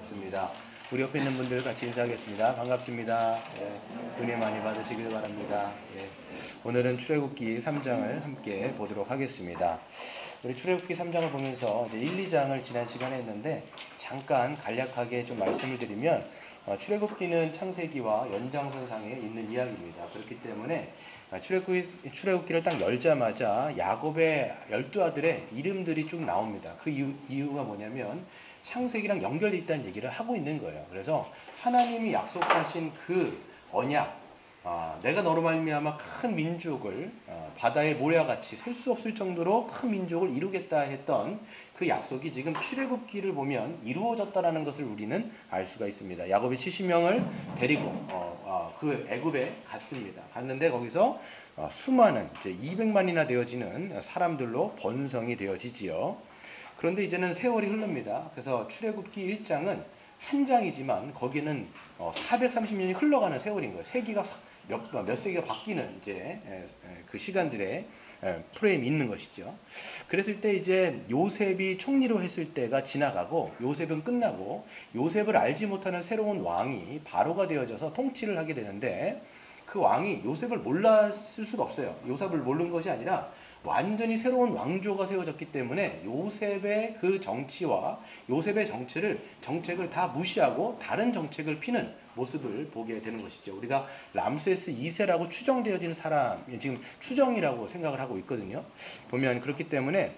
반갑습니다. 우리 옆에 있는 분들 같이 인사하겠습니다. 반갑습니다. 예, 은혜 많이 받으시길 바랍니다. 예, 오늘은 출애굽기 3장을 함께 보도록 하겠습니다. 우리 출애굽기 3장을 보면서 이제 1, 2장을 지난 시간에 했는데 잠깐 간략하게 좀 말씀을 드리면 출애굽기는 창세기와 연장선상에 있는 이야기입니다. 그렇기 때문에 출애굽기를 딱 열자마자 야곱의 12아들의 이름들이 쭉 나옵니다. 그 이유가 뭐냐면 창세기랑 연결되어 있다는 얘기를 하고 있는 거예요. 그래서 하나님이 약속하신 그 언약, 내가 너로 말미암아 큰 민족을 바다의 모래와 같이 셀 수 없을 정도로 큰 민족을 이루겠다 했던 그 약속이 지금 출애굽기를 보면 이루어졌다라는 것을 우리는 알 수가 있습니다. 야곱이 70명을 데리고 그 애굽에 갔습니다. 갔는데 거기서 수많은 이제 200만이나 되어지는 사람들로 번성이 되어지지요. 그런데 이제는 세월이 흐릅니다. 그래서 출애굽기 1장은 한 장이지만 거기는 430년이 흘러가는 세월인 거예요. 세기가 몇 세기가 바뀌는 이제 그 시간들의 프레임이 있는 것이죠. 그랬을 때 이제 요셉이 총리로 했을 때가 지나가고 요셉은 끝나고 요셉을 알지 못하는 새로운 왕이 바로가 되어져서 통치를 하게 되는데 그 왕이 요셉을 몰랐을 수가 없어요. 요셉을 모르는 것이 아니라 완전히 새로운 왕조가 세워졌기 때문에 요셉의 그 정치와 요셉의 정책을 다 무시하고 다른 정책을 피는 모습을 보게 되는 것이죠. 우리가 람세스 2세라고 추정되어지는 사람, 지금 추정이라고 생각을 하고 있거든요. 보면 그렇기 때문에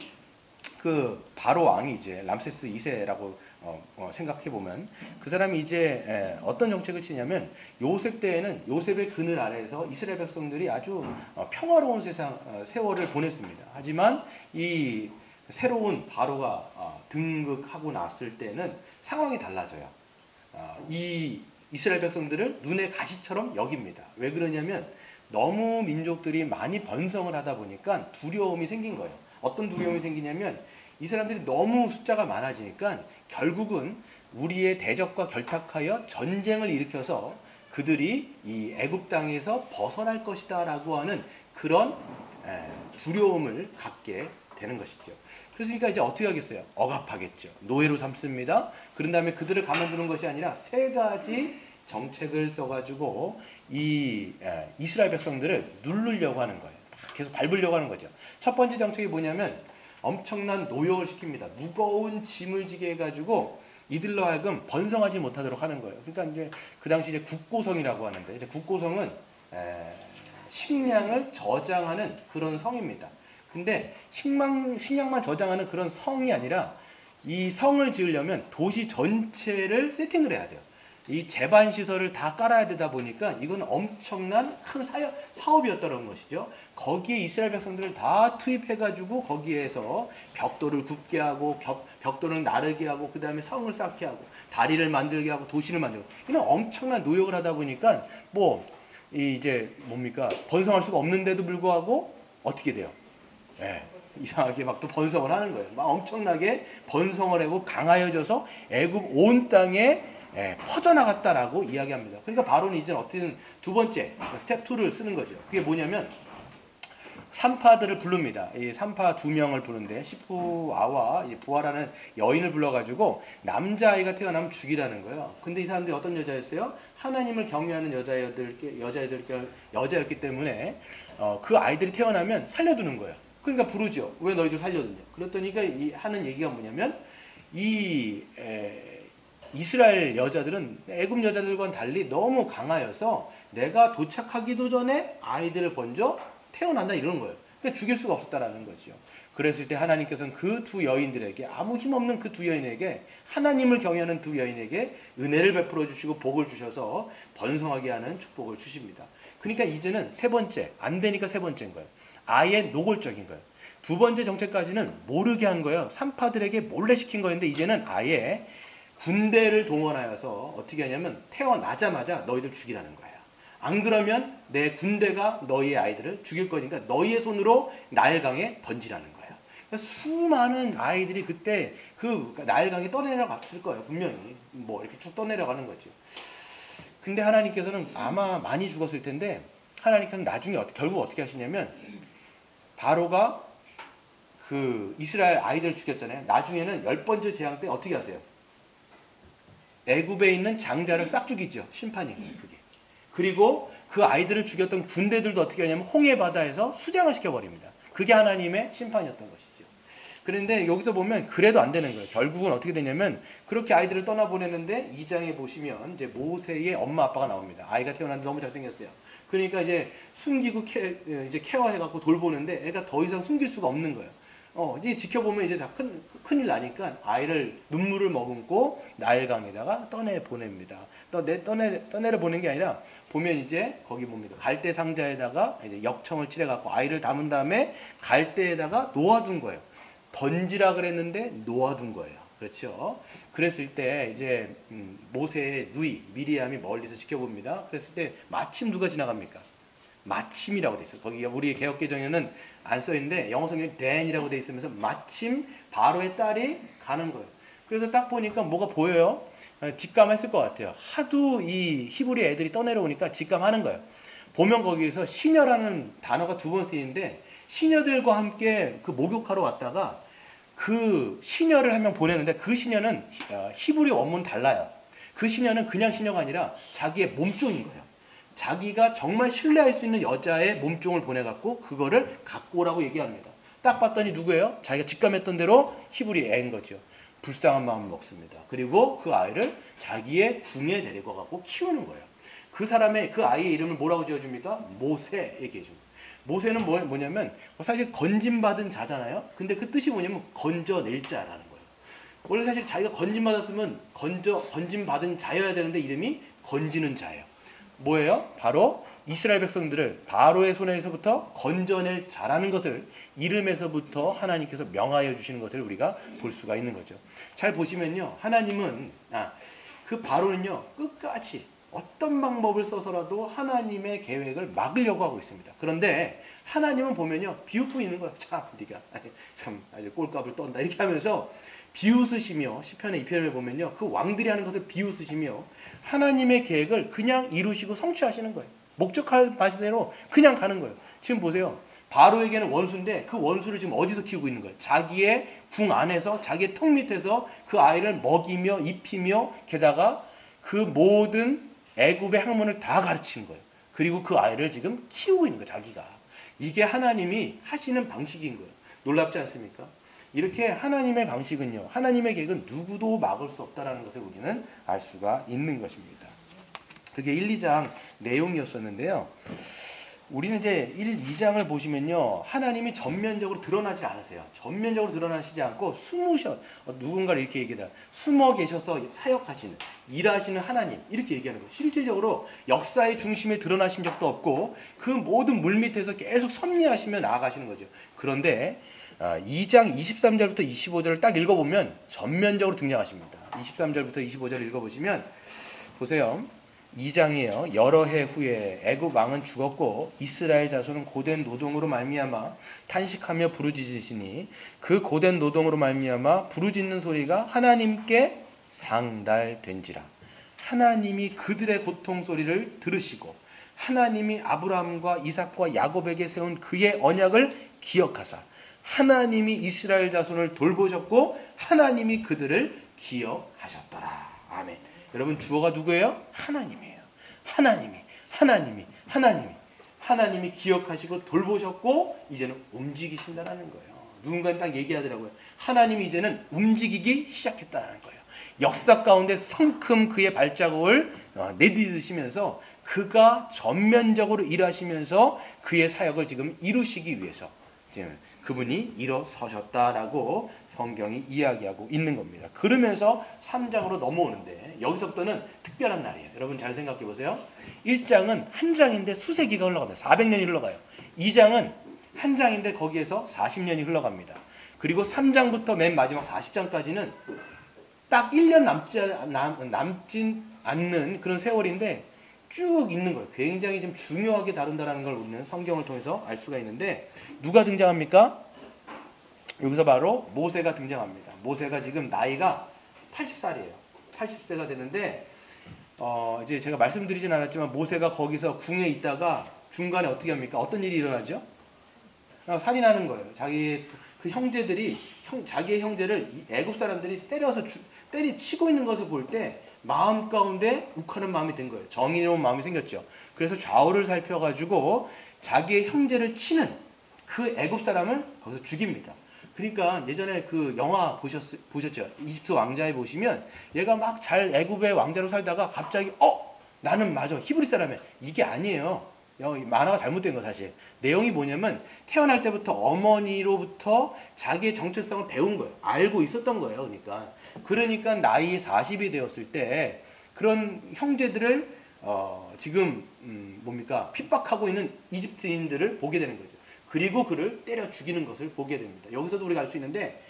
그 바로 왕이 이제 람세스 2세라고 생각해 보면 그 사람이 이제 어떤 정책을 치냐면 요셉 때에는 요셉의 그늘 아래에서 이스라엘 백성들이 아주 평화로운 세월을 보냈습니다. 하지만 이 새로운 바로가 등극하고 났을 때는 상황이 달라져요. 이 이스라엘 백성들을 눈의 가시처럼 여깁니다. 왜 그러냐면 너무 민족들이 많이 번성을 하다 보니까 두려움이 생긴 거예요. 어떤 두려움이 생기냐면 이 사람들이 너무 숫자가 많아지니까 결국은 우리의 대적과 결탁하여 전쟁을 일으켜서 그들이 이 애굽 땅에서 벗어날 것이다 라고 하는 그런 두려움을 갖게 되는 것이죠. 그러니까 이제 어떻게 하겠어요? 억압하겠죠. 노예로 삼습니다. 그런 다음에 그들을 가만두는 것이 아니라 세 가지 정책을 써가지고 이 이스라엘 백성들을 누르려고 하는 거예요. 계속 밟으려고 하는 거죠. 첫 번째 정책이 뭐냐면 엄청난 노역을 시킵니다. 무거운 짐을 지게 해가지고 이들로 하여금 번성하지 못하도록 하는 거예요. 그러니까 이제 그 당시 이제 국고성이라고 하는데 이제 국고성은 식량을 저장하는 그런 성입니다. 근데 식량만 저장하는 그런 성이 아니라 이 성을 지으려면 도시 전체를 세팅을 해야 돼요. 이 제반 시설을 다 깔아야 되다 보니까 이건 엄청난 큰 사업이었다는 것이죠. 거기에 이스라엘 백성들을 다 투입해가지고 거기에서 벽돌을 굽게 하고 벽돌을 나르게 하고 그 다음에 성을 쌓게 하고 다리를 만들게 하고 도시를 만들고 이런 엄청난 노역을 하다 보니까 이제 뭡니까 번성할 수가 없는데도 불구하고 어떻게 돼요? 이상하게 막 또 번성을 하는 거예요. 막 엄청나게 번성을 하고 강하여져서 애굽 온 땅에 퍼져나갔다라고 이야기합니다. 그러니까 바로는 이제 어떻게든 두 번째 스텝 2를 쓰는 거죠. 그게 뭐냐면 산파들을 부릅니다. 이 산파 2명을 부르는데 시푸아와 부하라는 여인을 불러가지고 남자아이가 태어나면 죽이라는 거예요. 근데 이 사람들이 어떤 여자였어요? 하나님을 경외하는 여자였기 때문에 그 아이들이 태어나면 살려두는 거예요. 그러니까 부르죠. 왜 너희들 살려두냐? 그랬더니 하는 얘기가 뭐냐면 이스라엘 여자들은 애굽 여자들과는 달리 너무 강하여서 내가 도착하기도 전에 아이들을 먼저 태어난다 이러는 거예요. 그러니까 죽일 수가 없었다라는 거죠. 그랬을 때 하나님께서는 그 두 여인들에게 아무 힘없는 그 두 여인에게 하나님을 경외하는 두 여인에게 은혜를 베풀어 주시고 복을 주셔서 번성하게 하는 축복을 주십니다. 그러니까 이제는 세 번째 안 되니까 세 번째인 거예요. 아예 노골적인 거예요. 두 번째 정책까지는 모르게 한 거예요. 산파들에게 몰래 시킨 거였는데 이제는 아예 군대를 동원하여서 어떻게 하냐면 태어나자마자 너희들 죽이라는 거예요. 안 그러면 내 군대가 너희의 아이들을 죽일 거니까 너희의 손으로 나일강에 던지라는 거예요. 그래서 수많은 아이들이 그때 그 나일강에 떠내려갔을 거예요. 분명히 이렇게 쭉 떠내려가는 거죠. 근데 하나님께서는 아마 많이 죽었을 텐데 하나님께서는 나중에 결국 어떻게 하시냐면 바로가 그 이스라엘 아이들을 죽였잖아요. 나중에는 10번째 재앙 때 어떻게 하세요? 애굽에 있는 장자를 싹 죽이죠. 심판이 그게. 그리고 그 아이들을 죽였던 군대들도 어떻게 하냐면 홍해 바다에서 수장을 시켜버립니다. 그게 하나님의 심판이었던 것이죠. 그런데 여기서 보면 그래도 안 되는 거예요. 결국은 어떻게 되냐면 그렇게 아이들을 떠나보내는데 2장에 보시면 이제 모세의 엄마 아빠가 나옵니다. 아이가 태어났는데 너무 잘생겼어요. 그러니까 이제 숨기고 이제 케어해갖고 돌보는데 애가 더 이상 숨길 수가 없는 거예요. 이제 지켜보면 이제 다 큰일 나니까 아이를 눈물을 머금고 나일강에다가 떠내 보냅니다. 떠내려 보낸 게 아니라 보면 이제 거기 봅니다. 갈대 상자에다가 이제 역청을 칠해갖고 아이를 담은 다음에 갈대에다가 놓아둔 거예요. 던지라 그랬는데 놓아둔 거예요. 그렇죠? 그랬을 때 이제 모세의 누이 미리암이 멀리서 지켜봅니다. 그랬을 때 마침 누가 지나갑니까? 마침이라고 돼 있어요. 거기 우리 개역개정에는 안 써 있는데 영어 성경에 then이라고 돼 있으면서 마침 바로의 딸이 가는 거예요. 그래서 딱 보니까 뭐가 보여요? 직감했을 것 같아요. 하도 이 히브리 애들이 떠내려오니까 직감하는 거예요. 보면 거기에서 시녀라는 단어가 2번 쓰이는데 시녀들과 함께 그 목욕하러 왔다가 그 시녀를 한 명 보내는데 그 시녀는 히브리 원문 달라요. 그 시녀는 그냥 시녀가 아니라 자기의 몸종인 거예요. 자기가 정말 신뢰할 수 있는 여자의 몸종을 보내갖고 그거를 갖고 오라고 얘기합니다. 딱 봤더니 누구예요? 자기가 직감했던 대로 히브리 애인 거죠. 불쌍한 마음을 먹습니다. 그리고 그 아이를 자기의 궁에 데리고 가고 키우는 거예요. 그 사람의 그 아이의 이름을 뭐라고 지어줍니까? 모세 얘기해줍니다. 모세는 뭐냐면 사실 건짐받은 자잖아요. 근데 그 뜻이 뭐냐면 건져낼 자라는 거예요. 원래 사실 자기가 건짐받았으면 건짐받은 자여야 되는데 이름이 건지는 자예요. 뭐예요? 바로 이스라엘 백성들을 바로의 손에서부터 건져낼 자라는 것을 이름에서부터 하나님께서 명하여 주시는 것을 우리가 볼 수가 있는 거죠. 잘 보시면요. 하나님은 그 바로는요. 끝까지 어떤 방법을 써서라도 하나님의 계획을 막으려고 하고 있습니다. 그런데 하나님은 보면요. 비웃고 있는 거예요. 참 네가 참 아주 꼴값을 떤다 이렇게 하면서 비웃으시며 시편의 2편을 보면요. 그 왕들이 하는 것을 비웃으시며 하나님의 계획을 그냥 이루시고 성취하시는 거예요. 목적할 바대로 그냥 가는 거예요. 지금 보세요. 바로에게는 원수인데 그 원수를 지금 어디서 키우고 있는 거예요? 자기의 궁 안에서 자기의 턱 밑에서 그 아이를 먹이며 입히며 게다가 그 모든 애굽의 학문을 다 가르치는 거예요. 그리고 그 아이를 지금 키우고 있는 거예요. 자기가. 이게 하나님이 하시는 방식인 거예요. 놀랍지 않습니까? 이렇게 하나님의 방식은요. 하나님의 계획은 누구도 막을 수 없다는 것을 우리는 알 수가 있는 것입니다. 그게 1, 2장 내용이었었는데요. 우리는 이제 1, 2장을 보시면요. 하나님이 전면적으로 드러나지 않으세요. 전면적으로 드러나시지 않고 누군가를 이렇게 얘기해요. 숨어 계셔서 사역하시는, 일하시는 하나님 이렇게 얘기하는 거예요. 실질적으로 역사의 중심에 드러나신 적도 없고 그 모든 물밑에서 계속 섭리하시며 나아가시는 거죠. 그런데 2장 23절부터 25절을 딱 읽어보면 전면적으로 등장하십니다. 23절부터 25절 읽어보시면 보세요. 2장이에요. 여러 해 후에 애굽 왕은 죽었고 이스라엘 자손은 고된 노동으로 말미암아 탄식하며 부르짖으시니 그 고된 노동으로 말미암아 부르짖는 소리가 하나님께 상달된지라. 하나님이 그들의 고통 소리를 들으시고 하나님이 아브라함과 이삭과 야곱에게 세운 그의 언약을 기억하사 하나님이 이스라엘 자손을 돌보셨고 하나님이 그들을 기억하셨더라. 아멘. 여러분 주어가 누구예요? 하나님이에요. 하나님이 기억하시고 돌보셨고 이제는 움직이신다는 거예요. 누군가는 딱 얘기하더라고요. 하나님이 이제는 움직이기 시작했다는 거예요. 역사 가운데 성큼 그의 발자국을 내딛으시면서 그가 전면적으로 일하시면서 그의 사역을 지금 이루시기 위해서 지금 그분이 일어서셨다라고 성경이 이야기하고 있는 겁니다. 그러면서 3장으로 넘어오는데 여기서부터는 특별한 날이에요. 여러분 잘 생각해 보세요. 1장은 한 장인데 수세기가 흘러갑니다. 400년이 흘러가요. 2장은 한 장인데 거기에서 40년이 흘러갑니다. 그리고 3장부터 맨 마지막 40장까지는 딱 1년 남지 않는 그런 세월인데 쭉 있는 거예요. 굉장히 좀 중요하게 다룬다는 걸 우리는 성경을 통해서 알 수가 있는데 누가 등장합니까? 여기서 바로 모세가 등장합니다. 모세가 지금 나이가 80살이에요. 80세가 되는데 이제 제가 말씀드리진 않았지만 모세가 거기서 궁에 있다가 중간에 어떻게 합니까? 어떤 일이 일어나죠? 살인하는 거예요. 자기의 그 형제들이 자기의 형제를 애굽 사람들이 때리치고 있는 것을 볼 때 마음 가운데 욱하는 마음이 든 거예요. 정의로운 마음이 생겼죠. 그래서 좌우를 살펴가지고 자기의 형제를 치는 그 애굽 사람을 거기서 죽입니다. 그러니까 예전에 그 영화 보셨죠? 이집트 왕자에 보시면 얘가 막 잘 애굽의 왕자로 살다가 갑자기 나는 맞아 히브리 사람이야. 이게 아니에요. 만화가 잘못된 거 사실. 내용이 뭐냐면 태어날 때부터 어머니로부터 자기의 정체성을 배운 거예요. 알고 있었던 거예요. 그러니까 나이 40이 되었을 때 그런 형제들을 지금 뭡니까 핍박하고 있는 이집트인들을 보게 되는 거죠. 그리고 그를 때려 죽이는 것을 보게 됩니다. 여기서도 우리가 알 수 있는데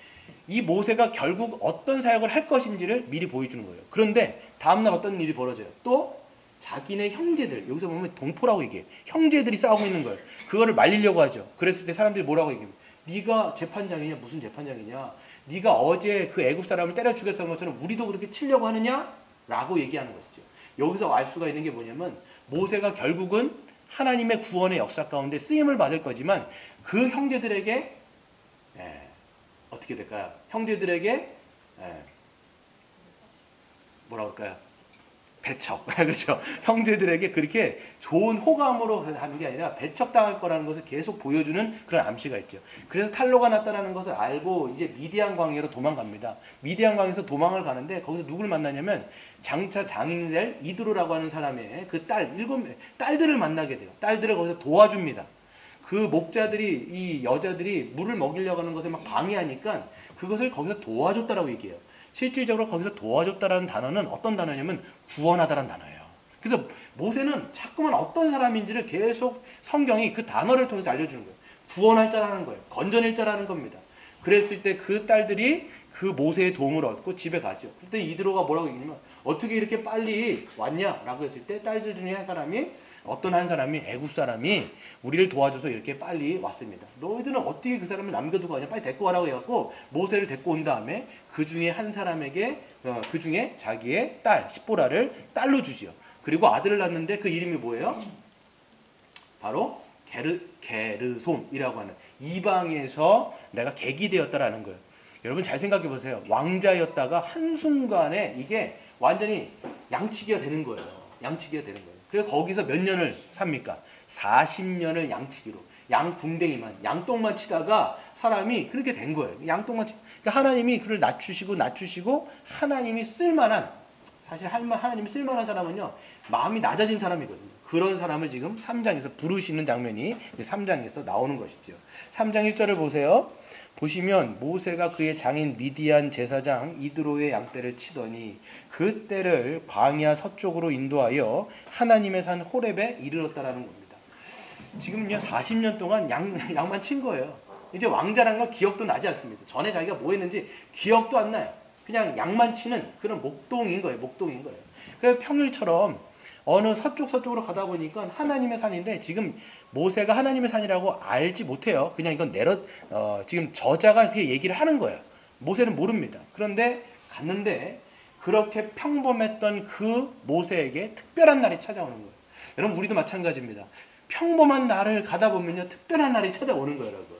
이 모세가 결국 어떤 사역을 할 것인지를 미리 보여주는 거예요. 그런데 다음날 어떤 일이 벌어져요. 또 자기네 형제들, 여기서 보면 동포라고 얘기해. 형제들이 싸우고 있는 거예요. 그거를 말리려고 하죠. 그랬을 때 사람들이 뭐라고 얘기해요? 네가 재판장이냐? 무슨 재판장이냐? 네가 어제 그 애굽 사람을 때려 죽였던 것처럼 우리도 그렇게 치려고 하느냐? 라고 얘기하는 것이죠. 여기서 알 수가 있는 게 뭐냐면 모세가 결국은 하나님의 구원의 역사 가운데 쓰임을 받을 거지만 그 형제들에게 어떻게 될까요? 형제들에게 뭐라고 할까요? 배척. 그렇죠. 형제들에게 그렇게 좋은 호감으로 하는 게 아니라 배척당할 거라는 것을 계속 보여주는 그런 암시가 있죠. 그래서 탈로가 났다는 것을 알고 이제 미디안 광야로 도망갑니다. 미디안 광야에서 도망을 가는데 거기서 누구를 만나냐면 장차 장인이 될 이드로라고 하는 사람의 그 딸들을 만나게 돼요. 딸들을 거기서 도와줍니다. 그 목자들이 이 여자들이 물을 먹이려고 하는 것을 막 방해하니까 그것을 거기서 도와줬다라고 얘기해요. 실질적으로 거기서 도와줬다라는 단어는 어떤 단어냐면 구원하다라는 단어예요. 그래서 모세는 자꾸만 어떤 사람인지를 계속 성경이 그 단어를 통해서 알려주는 거예요. 구원할 자라는 거예요. 건져낼 자라는 겁니다. 그랬을 때 그 딸들이 그 모세의 도움을 얻고 집에 가죠. 그때 이드로가 뭐라고 얘기냐면 어떻게 이렇게 빨리 왔냐라고 했을 때 딸들 중에 한 사람이 애굽 사람이 우리를 도와줘서 이렇게 빨리 왔습니다. 너희들은 어떻게 그 사람을 남겨두고 가냐? 빨리 데리고 가라고 해갖고 모세를 데리고 온 다음에 그 중에 한 사람에게 그 중에 자기의 딸 십보라를 딸로 주죠. 그리고 아들을 낳는데 그 이름이 뭐예요? 바로 게르솜이라고 하는 이방에서 내가 객이 되었다라는 거예요. 여러분 잘 생각해 보세요. 왕자였다가 한순간에 이게 완전히 양치기가 되는 거예요. 그래서 거기서 몇 년을 삽니까? 40년을 양치기로 양궁뎅이만 양똥만 치다가 사람이 그렇게 된 거예요. 양똥만 그러니까 하나님이 그를 낮추시고 하나님이 쓸만한 사실 하나님이 쓸만한 사람은요 마음이 낮아진 사람이거든요. 그런 사람을 지금 3장에서 부르시는 장면이 이제 3장에서 나오는 것이죠. 3장 1절을 보세요. 보시면 모세가 그의 장인 미디안 제사장 이드로의 양떼를 치더니 그 떼를 광야 서쪽으로 인도하여 하나님의 산 호렙에 이르렀다라는 겁니다. 지금요 40년 동안 양만 친 거예요. 이제 왕자라는 건 기억도 나지 않습니다. 전에 자기가 뭐 했는지 기억도 안 나요. 그냥 양만 치는 그런 목동인 거예요. 그래서 평일처럼 어느 서쪽으로 가다 보니까 하나님의 산인데 지금 모세가 하나님의 산이라고 알지 못해요. 그냥 이건 지금 저자가 그렇게 얘기를 하는 거예요. 모세는 모릅니다. 그런데 갔는데 그렇게 평범했던 그 모세에게 특별한 날이 찾아오는 거예요. 여러분 우리도 마찬가지입니다. 평범한 날을 가다 보면요 특별한 날이 찾아오는 거예요, 여러분.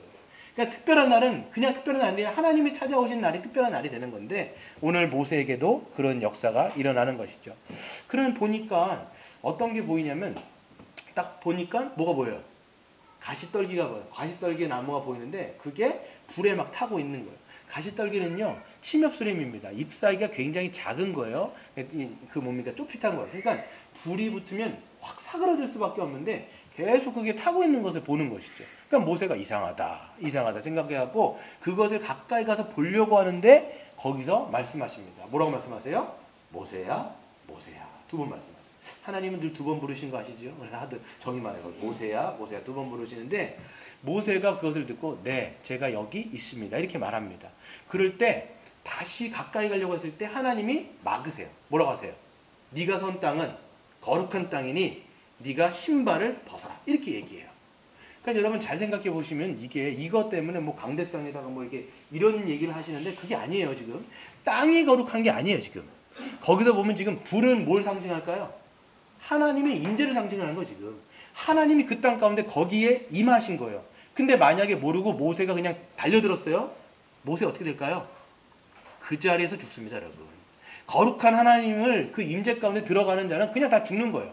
그러니까 특별한 날은 그냥 특별한 날이 아니라 하나님이 찾아오신 날이 특별한 날이 되는 건데 오늘 모세에게도 그런 역사가 일어나는 것이죠. 그러면 보니까 어떤 게 보이냐면 딱 보니까 뭐가 보여요? 가시떨기가 보여요. 가시떨기 나무가 보이는데 그게 불에 막 타고 있는 거예요. 가시떨기는요 침엽수림입니다. 잎사귀가 굉장히 작은 거예요. 쪼핏한 거예요. 그러니까 불이 붙으면 확 사그라들 수밖에 없는데 계속 그게 타고 있는 것을 보는 것이죠. 그러니까 모세가 이상하다 생각해갖고 그것을 가까이 가서 보려고 하는데 거기서 말씀하십니다. 뭐라고 말씀하세요? 모세야 두 번 말씀하세요. 하나님은 늘 두 번 부르신 거 아시죠? 하도 정의만 해요. 모세야 두 번 부르시는데 모세가 그것을 듣고 네 제가 여기 있습니다 이렇게 말합니다. 그럴 때 다시 가까이 가려고 했을 때 하나님이 막으세요. 뭐라고 하세요? 네가 선 땅은 거룩한 땅이니 네가 신발을 벗어라 이렇게 얘기해요. 그러니까 여러분 잘 생각해 보시면 이것 때문에 뭐 강대상에다가 뭐 이렇게 이런 얘기를 하시는데 그게 아니에요. 지금 땅이 거룩한 게 아니에요. 지금 거기서 보면 지금 불은 뭘 상징할까요? 하나님의 임재를 상징하는 거. 지금 하나님이 그 땅 가운데 거기에 임하신 거예요. 근데 만약에 모르고 모세가 그냥 달려들었어요. 모세 어떻게 될까요? 그 자리에서 죽습니다, 여러분. 거룩한 하나님을 그 임재 가운데 들어가는 자는 그냥 다 죽는 거예요.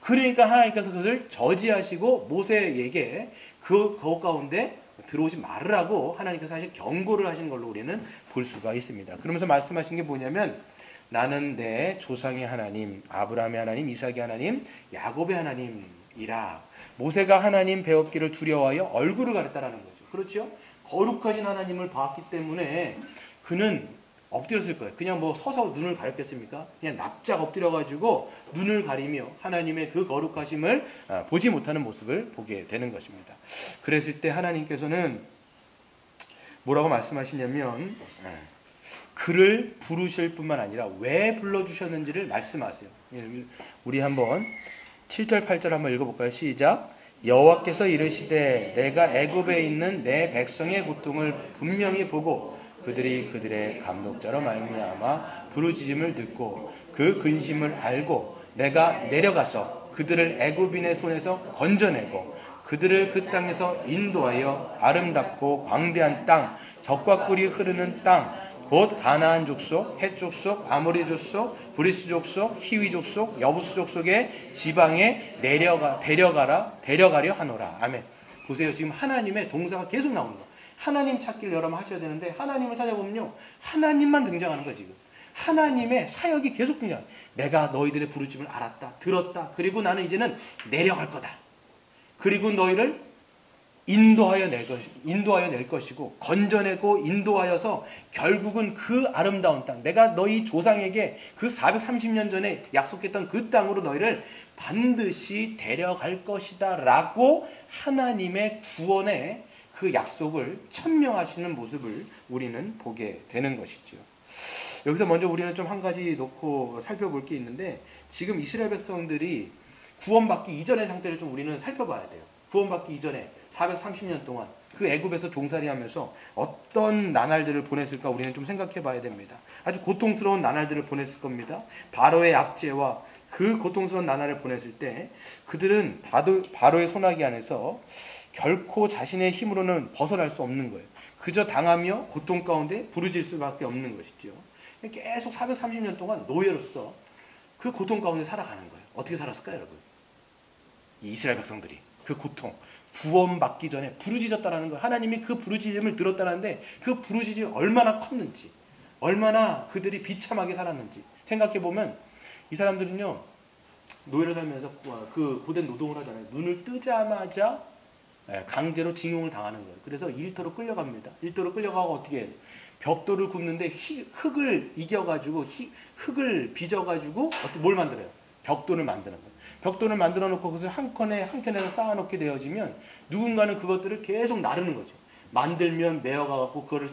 그러니까 하나님께서 그것을 저지하시고 모세에게 그것 가운데 들어오지 말으라고 하나님께서 사실 경고를 하신 걸로 우리는 볼 수가 있습니다. 그러면서 말씀하신 게 뭐냐면 나는 내 조상의 하나님, 아브라함의 하나님, 이삭의 하나님, 야곱의 하나님이라. 모세가 하나님 배웠기를 두려워하여 얼굴을 가렸다라는 거죠. 그렇죠? 거룩하신 하나님을 봤기 때문에 그는 엎드렸을 거예요. 그냥 뭐 서서 눈을 가렸겠습니까? 그냥 납작 엎드려가지고 눈을 가리며 하나님의 그 거룩하심을 보지 못하는 모습을 보게 되는 것입니다. 그랬을 때 하나님께서는 뭐라고 말씀하시냐면 그를 부르실 뿐만 아니라 왜 불러주셨는지를 말씀하세요. 우리 한번 7절 8절 한번 읽어볼까요? 시작. 여호와께서 이르시되 내가 애굽에 있는 내 백성의 고통을 분명히 보고 그들이 그들의 감독자로 말미암아 부르짖음을 듣고 그 근심을 알고 내가 내려가서 그들을 애굽인의 손에서 건져내고 그들을 그 땅에서 인도하여 아름답고 광대한 땅, 젖과 꿀이 흐르는 땅, 곧 가나안 족속, 헷 족속, 아모리 족속, 브리스 족속, 히위 족속, 여부스 족속의 지방에 데려가려 하노라. 아멘. 보세요. 지금 하나님의 동사가 계속 나오는 거. 하나님 찾기를 여러분 하셔야 되는데 하나님을 찾아보면요. 하나님만 등장하는 거예요. 지금. 하나님의 사역이 계속 등장. 내가 너희들의 부르심을 알았다. 들었다. 그리고 나는 이제는 내려갈 거다. 그리고 너희를 인도하여 낼 것이고 건져내고 인도하여서 결국은 그 아름다운 땅, 내가 너희 조상에게 그 430년 전에 약속했던 그 땅으로 너희를 반드시 데려갈 것이다 라고 하나님의 구원의 그 약속을 천명하시는 모습을 우리는 보게 되는 것이죠. 여기서 먼저 우리는 좀 한 가지 놓고 살펴볼 게 있는데 지금 이스라엘 백성들이 구원받기 이전의 상태를 좀 우리는 살펴봐야 돼요. 구원받기 이전에 430년 동안 그 애굽에서 종살이하면서 어떤 나날들을 보냈을까 우리는 좀 생각해 봐야 됩니다. 아주 고통스러운 나날들을 보냈을 겁니다. 바로의 압제와 그 고통스러운 나날을 보냈을 때 그들은 바로의 손아귀 안에서 결코 자신의 힘으로는 벗어날 수 없는 거예요. 그저 당하며 고통 가운데 부르짖을 수밖에 없는 것이죠. 계속 430년 동안 노예로서 그 고통 가운데 살아가는 거예요. 어떻게 살았을까요, 여러분? 이 이스라엘 백성들이 그 고통, 구원받기 전에 부르짖었다라는 거예요. 하나님이 그 부르짖음을 들었다는데 그 부르짖음이 얼마나 컸는지, 얼마나 그들이 비참하게 살았는지 생각해보면 이 사람들은요, 노예로 살면서 그 고된 노동을 하잖아요. 눈을 뜨자마자 강제로 징용을 당하는 거예요. 그래서 일터로 끌려갑니다. 일터로 끌려가고 어떻게 해요? 벽돌을 굽는데 흙을 이겨가지고 흙을 빚어가지고 뭘 만들어요? 벽돌을 만드는 거예요. 벽돌을 만들어 놓고 그것을 한 켠에서 쌓아놓게 되어지면 누군가는 그것들을 계속 나르는 거죠. 만들면 메어가갖고 그거를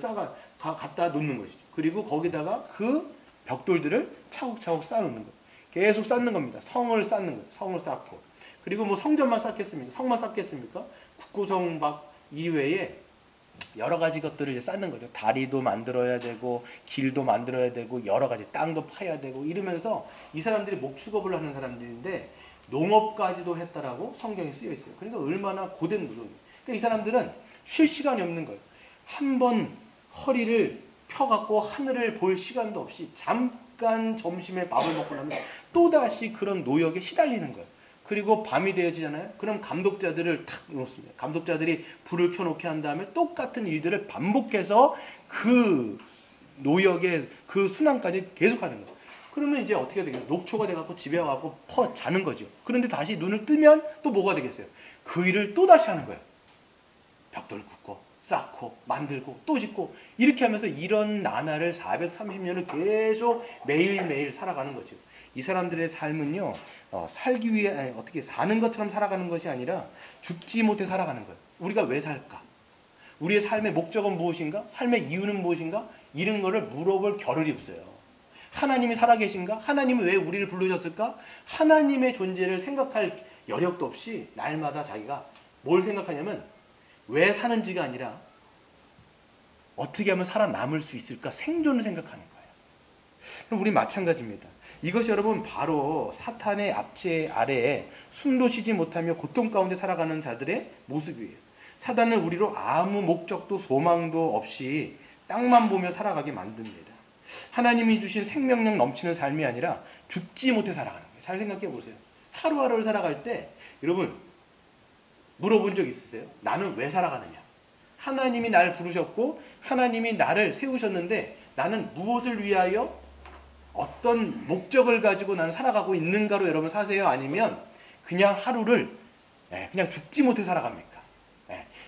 갖다 놓는 것이죠. 그리고 거기다가 그 벽돌들을 차곡차곡 쌓아놓는 거예요. 계속 쌓는 겁니다. 성을 쌓는 거예요. 성을 쌓고. 그리고 뭐 성전만 쌓겠습니까? 성만 쌓겠습니까? 국구성 막 이외에 여러 가지 것들을 이제 쌓는 거죠. 다리도 만들어야 되고 길도 만들어야 되고 여러 가지 땅도 파야 되고 이러면서 이 사람들이 목축업을 하는 사람들인데 농업까지도 했다라고 성경에 쓰여 있어요. 그러니까 얼마나 고된 노동이에요. 그러니까 이 사람들은 쉴 시간이 없는 거예요. 한 번 허리를 펴갖고 하늘을 볼 시간도 없이 잠깐 점심에 밥을 먹고 나면 또다시 그런 노역에 시달리는 거예요. 그리고 밤이 되어지잖아요. 그럼 감독자들을 탁 놓습니다. 감독자들이 불을 켜놓게 한 다음에 똑같은 일들을 반복해서 그 노역의 그 순환까지 계속하는 거예요. 그러면 이제 어떻게 되겠어요? 녹초가 돼갖고 집에 와갖고 자는 거죠. 그런데 다시 눈을 뜨면 또 뭐가 되겠어요? 그 일을 또 다시 하는 거예요. 벽돌 굽고 쌓고 만들고 또 짓고 이렇게 하면서 이런 나날을 430년을 계속 매일매일 살아가는 거죠. 이 사람들의 삶은요, 살기 위해 어떻게 사는 것처럼 살아가는 것이 아니라 죽지 못해 살아가는 거예요. 우리가 왜 살까? 우리의 삶의 목적은 무엇인가? 삶의 이유는 무엇인가? 이런 거를 물어볼 겨를이 없어요. 하나님이 살아계신가? 하나님이 왜 우리를 부르셨을까? 하나님의 존재를 생각할 여력도 없이 날마다 자기가 뭘 생각하냐면 왜 사는지가 아니라 어떻게 하면 살아남을 수 있을까? 생존을 생각하는 거예요. 그럼 우리 마찬가지입니다. 이것이 여러분 바로 사탄의 압제 아래에 숨도 쉬지 못하며 고통 가운데 살아가는 자들의 모습이에요. 사단은 우리로 아무 목적도 소망도 없이 땅만 보며 살아가게 만듭니다. 하나님이 주신 생명력 넘치는 삶이 아니라 죽지 못해 살아가는 거예요. 잘 생각해 보세요. 하루하루를 살아갈 때 여러분 물어본 적 있으세요? 나는 왜 살아가느냐? 하나님이 나를 부르셨고 하나님이 나를 세우셨는데 나는 무엇을 위하여 어떤 목적을 가지고 나는 살아가고 있는가로 여러분 사세요? 아니면 그냥 하루를 그냥 죽지 못해 살아갑니까?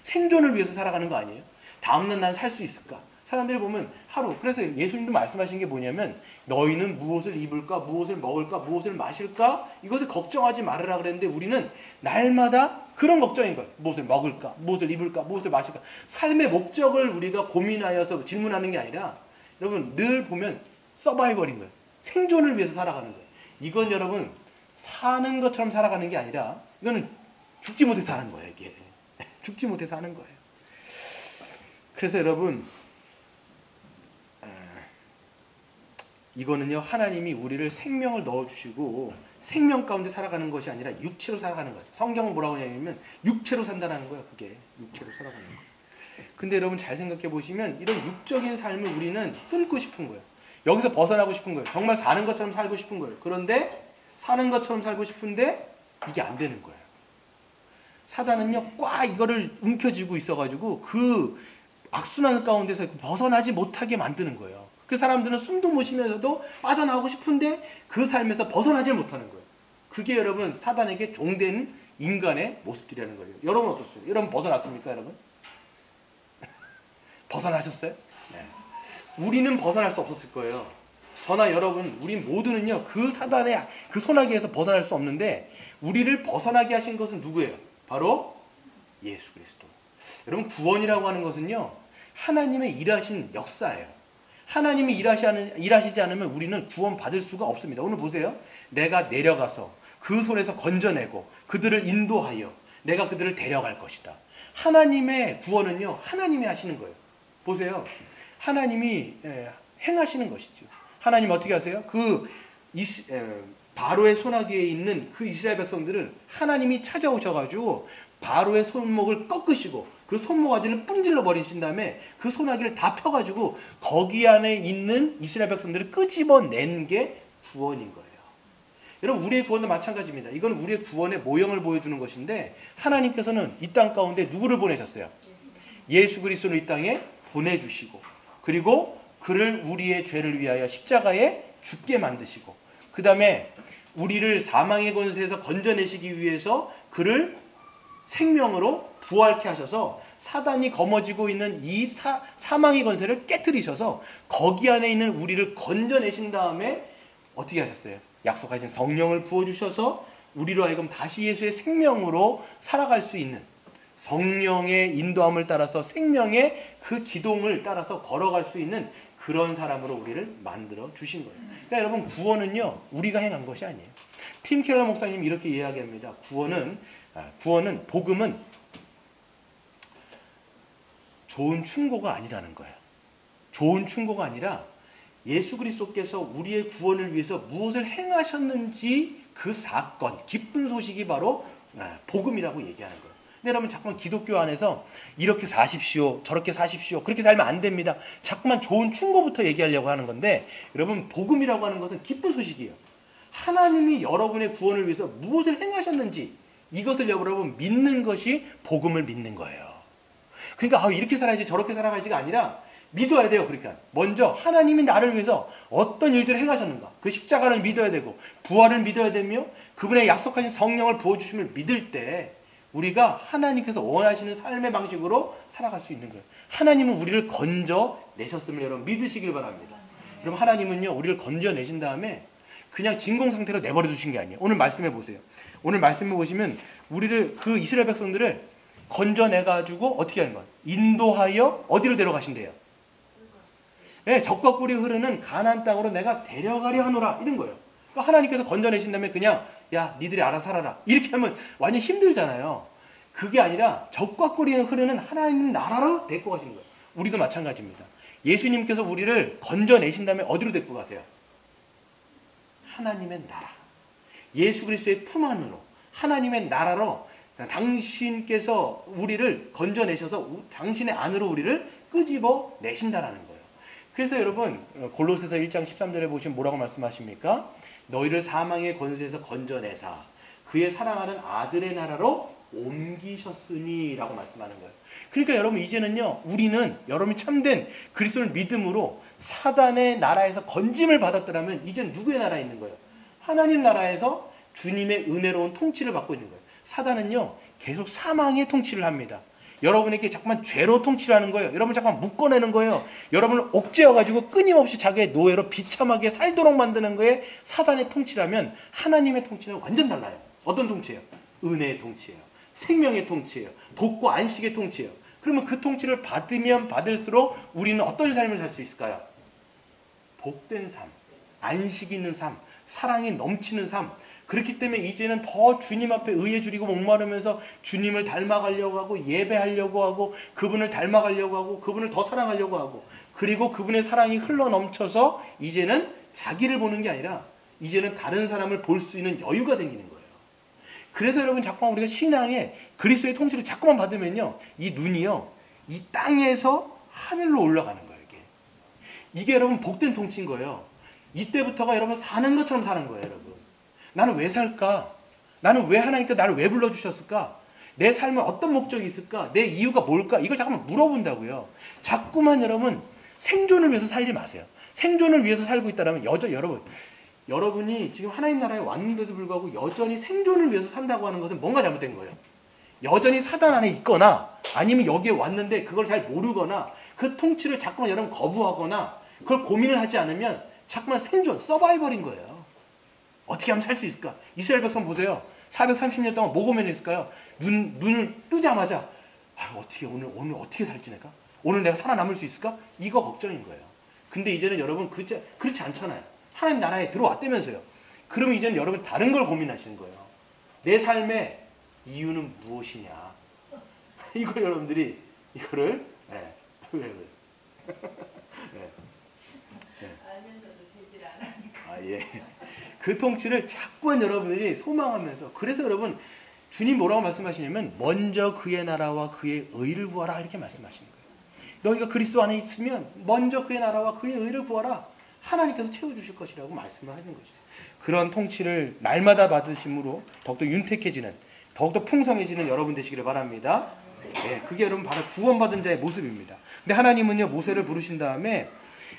생존을 위해서 살아가는 거 아니에요? 다음날 난 살 수 있을까? 사람들이 보면 하루, 그래서 예수님도 말씀하신 게 뭐냐면 너희는 무엇을 입을까, 무엇을 먹을까, 무엇을 마실까 이것을 걱정하지 말으라 그랬는데 우리는 날마다 그런 걱정인 거예요. 무엇을 먹을까, 무엇을 입을까, 무엇을 마실까. 삶의 목적을 우리가 고민하여서 질문하는 게 아니라 여러분 늘 보면 서바이벌인 거예요. 생존을 위해서 살아가는 거예요. 이건 여러분 사는 것처럼 살아가는 게 아니라 이거는 죽지 못해 사는 거예요. 이게 죽지 못해 사는 거예요. 그래서 여러분 이거는요 하나님이 우리를 생명을 넣어주시고 생명 가운데 살아가는 것이 아니라 육체로 살아가는 거예요. 성경은 뭐라고 하냐면 육체로 산다는 거예요. 그게 육체로 살아가는 거예요. 근데 여러분 잘 생각해 보시면 이런 육적인 삶을 우리는 끊고 싶은 거예요. 여기서 벗어나고 싶은 거예요. 정말 사는 것처럼 살고 싶은 거예요. 그런데 사는 것처럼 살고 싶은데 이게 안 되는 거예요. 사단은요 꽉 이거를 움켜쥐고 있어가지고 그 악순환 가운데서 벗어나지 못하게 만드는 거예요. 그 사람들은 숨도 못 쉬면서도 빠져나오고 싶은데 그 삶에서 벗어나지 못하는 거예요. 그게 여러분 사단에게 종된 인간의 모습들이라는 거예요. 여러분 어떻습니까? 여러분 벗어났습니까 여러분? 벗어나셨어요? 네. 우리는 벗어날 수 없었을 거예요. 저나 여러분 우리 모두는요 그 사단의 그 소나기에서 벗어날 수 없는데 우리를 벗어나게 하신 것은 누구예요? 바로 예수 그리스도. 여러분 구원이라고 하는 것은요 하나님의 일하신 역사예요. 하나님이 일하시지 않으면 우리는 구원 받을 수가 없습니다. 오늘 보세요. 내가 내려가서 그 손에서 건져내고 그들을 인도하여 내가 그들을 데려갈 것이다. 하나님의 구원은요 하나님이 하시는 거예요. 보세요. 하나님이 행하시는 것이죠. 하나님 어떻게 하세요? 바로의 소나기에 있는 그 이스라엘 백성들을 하나님이 찾아오셔가지고 바로의 손목을 꺾으시고 그 손모가지를 분질러 버리신 다음에 그 소나기를 다 펴가지고 거기 안에 있는 이스라엘 백성들을 끄집어낸 게 구원인 거예요. 여러분 우리의 구원도 마찬가지입니다. 이건 우리의 구원의 모형을 보여주는 것인데 하나님께서는 이 땅 가운데 누구를 보내셨어요? 예수 그리스도를 이 땅에 보내주시고 그리고 그를 우리의 죄를 위하여 십자가에 죽게 만드시고 그 다음에 우리를 사망의 권세에서 건져내시기 위해서 그를 생명으로 부활케 하셔서 사단이 거머쥐고 있는 이 사망의 권세를 깨트리셔서 거기 안에 있는 우리를 건져내신 다음에 어떻게 하셨어요? 약속하신 성령을 부어주셔서 우리로 하여금 다시 예수의 생명으로 살아갈 수 있는 성령의 인도함을 따라서 생명의 그 기동을 따라서 걸어갈 수 있는 그런 사람으로 우리를 만들어 주신 거예요. 그러니까 여러분 구원은요 우리가 행한 것이 아니에요. 팀 켈러 목사님이 이렇게 이야기합니다. 구원은 복음은 좋은 충고가 아니라는 거예요. 좋은 충고가 아니라 예수 그리스도께서 우리의 구원을 위해서 무엇을 행하셨는지 그 사건, 기쁜 소식이 바로 복음이라고 얘기하는 거예요. 근데 여러분 자꾸만 기독교 안에서 이렇게 사십시오, 저렇게 사십시오, 그렇게 살면 안 됩니다. 자꾸만 좋은 충고부터 얘기하려고 하는 건데 여러분 복음이라고 하는 것은 기쁜 소식이에요. 하나님이 여러분의 구원을 위해서 무엇을 행하셨는지 이것을 여러분 믿는 것이 복음을 믿는 거예요. 그러니까 이렇게 살아야지 저렇게 살아가야지가 아니라 믿어야 돼요. 그러니까 먼저 하나님이 나를 위해서 어떤 일들을 행하셨는가 그 십자가를 믿어야 되고 부활을 믿어야 되며 그분의 약속하신 성령을 부어주심을 믿을 때 우리가 하나님께서 원하시는 삶의 방식으로 살아갈 수 있는 거예요. 하나님은 우리를 건져내셨음을 여러분 믿으시길 바랍니다. 그럼 하나님은요 우리를 건져내신 다음에 그냥 진공 상태로 내버려 두신 게 아니에요. 오늘 말씀해 보세요. 오늘 말씀해 보시면 우리를 그 이스라엘 백성들을 건져내가지고 어떻게 하는 거예요? 인도하여 어디로 데려가신대요? 네, 적과 꿀이 흐르는 가나안 땅으로 내가 데려가려 하노라 이런 거예요. 그러니까 하나님께서 건져내신 다음에 그냥 야 니들이 알아서 살아라 이렇게 하면 완전 힘들잖아요. 그게 아니라 적과 꿀이 흐르는 하나님 나라로 데리고 가시는 거예요. 우리도 마찬가지입니다. 예수님께서 우리를 건져내신 다음에 어디로 데리고 가세요? 하나님의 나라. 예수 그리스도의 품 안으로 하나님의 나라로 당신께서 우리를 건져내셔서 당신의 안으로 우리를 끄집어 내신다라는 거예요. 그래서 여러분 골로새서 1장 13절에 보시면 뭐라고 말씀하십니까? 너희를 사망의 권세에서 건져내사 그의 사랑하는 아들의 나라로 옮기셨으니 라고 말씀하는 거예요. 그러니까 여러분 이제는요 우리는 여러분이 참된 그리스도를 믿음으로 사단의 나라에서 건짐을 받았더라면 이제는 누구의 나라에 있는 거예요? 하나님 나라에서 주님의 은혜로운 통치를 받고 있는 거예요. 사단은요 계속 사망의 통치를 합니다. 여러분에게 자꾸만 죄로 통치를 하는 거예요. 여러분 자꾸만 묶어내는 거예요. 여러분을 옥죄어가지고 끊임없이 자기의 노예로 비참하게 살도록 만드는 거에 사단의 통치라면 하나님의 통치는 완전 달라요. 어떤 통치예요? 은혜의 통치예요. 생명의 통치예요. 복과 안식의 통치예요. 그러면 그 통치를 받으면 받을수록 우리는 어떤 삶을 살 수 있을까요? 복된 삶, 안식 있는 삶, 사랑이 넘치는 삶. 그렇기 때문에 이제는 더 주님 앞에 의에 줄이고 목마르면서 주님을 닮아가려고 하고 예배하려고 하고 그분을 닮아가려고 하고 그분을 더 사랑하려고 하고 그리고 그분의 사랑이 흘러넘쳐서 이제는 자기를 보는 게 아니라 이제는 다른 사람을 볼 수 있는 여유가 생기는 거예요. 그래서 여러분 자꾸만 우리가 신앙에 그리스도의 통치를 자꾸만 받으면요 이 눈이요 이 땅에서 하늘로 올라가는 거예요. 이게 여러분 복된 통치인 거예요. 이때부터가 여러분 사는 것처럼 사는 거예요. 여러분 나는 왜 살까? 나는 왜 하나님께 나를 왜 불러주셨을까? 내 삶은 어떤 목적이 있을까? 내 이유가 뭘까? 이걸 잠깐만 물어본다고요. 자꾸만 여러분 생존을 위해서 살지 마세요. 생존을 위해서 살고 있다면 여러분이 지금 하나님 나라에 왔는데도 불구하고 여전히 생존을 위해서 산다고 하는 것은 뭔가 잘못된 거예요. 여전히 사단 안에 있거나 아니면 여기에 왔는데 그걸 잘 모르거나 그 통치를 자꾸만 여러분 거부하거나 그걸 고민을 하지 않으면 자꾸만 생존, 서바이벌인 거예요. 어떻게 하면 살 수 있을까? 이스라엘 백성 보세요. 430년 동안 뭐 고민했을까요? 눈을 뜨자마자 어떻게 오늘 어떻게 살지 내가? 오늘 내가 살아남을 수 있을까? 이거 걱정인 거예요. 근데 이제는 여러분 그렇지 않잖아요. 하나님 나라에 들어왔다면서요. 그러면 이제는 여러분 다른 걸 고민하시는 거예요. 내 삶의 이유는 무엇이냐? 이걸 여러분들이 이거를 왜? 예. 그 통치를 자꾸만 여러분들이 소망하면서 그래서 여러분 주님 뭐라고 말씀하시냐면 먼저 그의 나라와 그의 의를 구하라 이렇게 말씀하시는 거예요. 너희가 그리스도 안에 있으면 먼저 그의 나라와 그의 의를 구하라. 하나님께서 채워주실 것이라고 말씀을 하는 것이죠. 그런 통치를 날마다 받으심으로 더욱더 윤택해지는 더욱더 풍성해지는 여러분 되시기를 바랍니다. 네, 그게 여러분 바로 구원받은 자의 모습입니다. 근데 하나님은요 모세를 부르신 다음에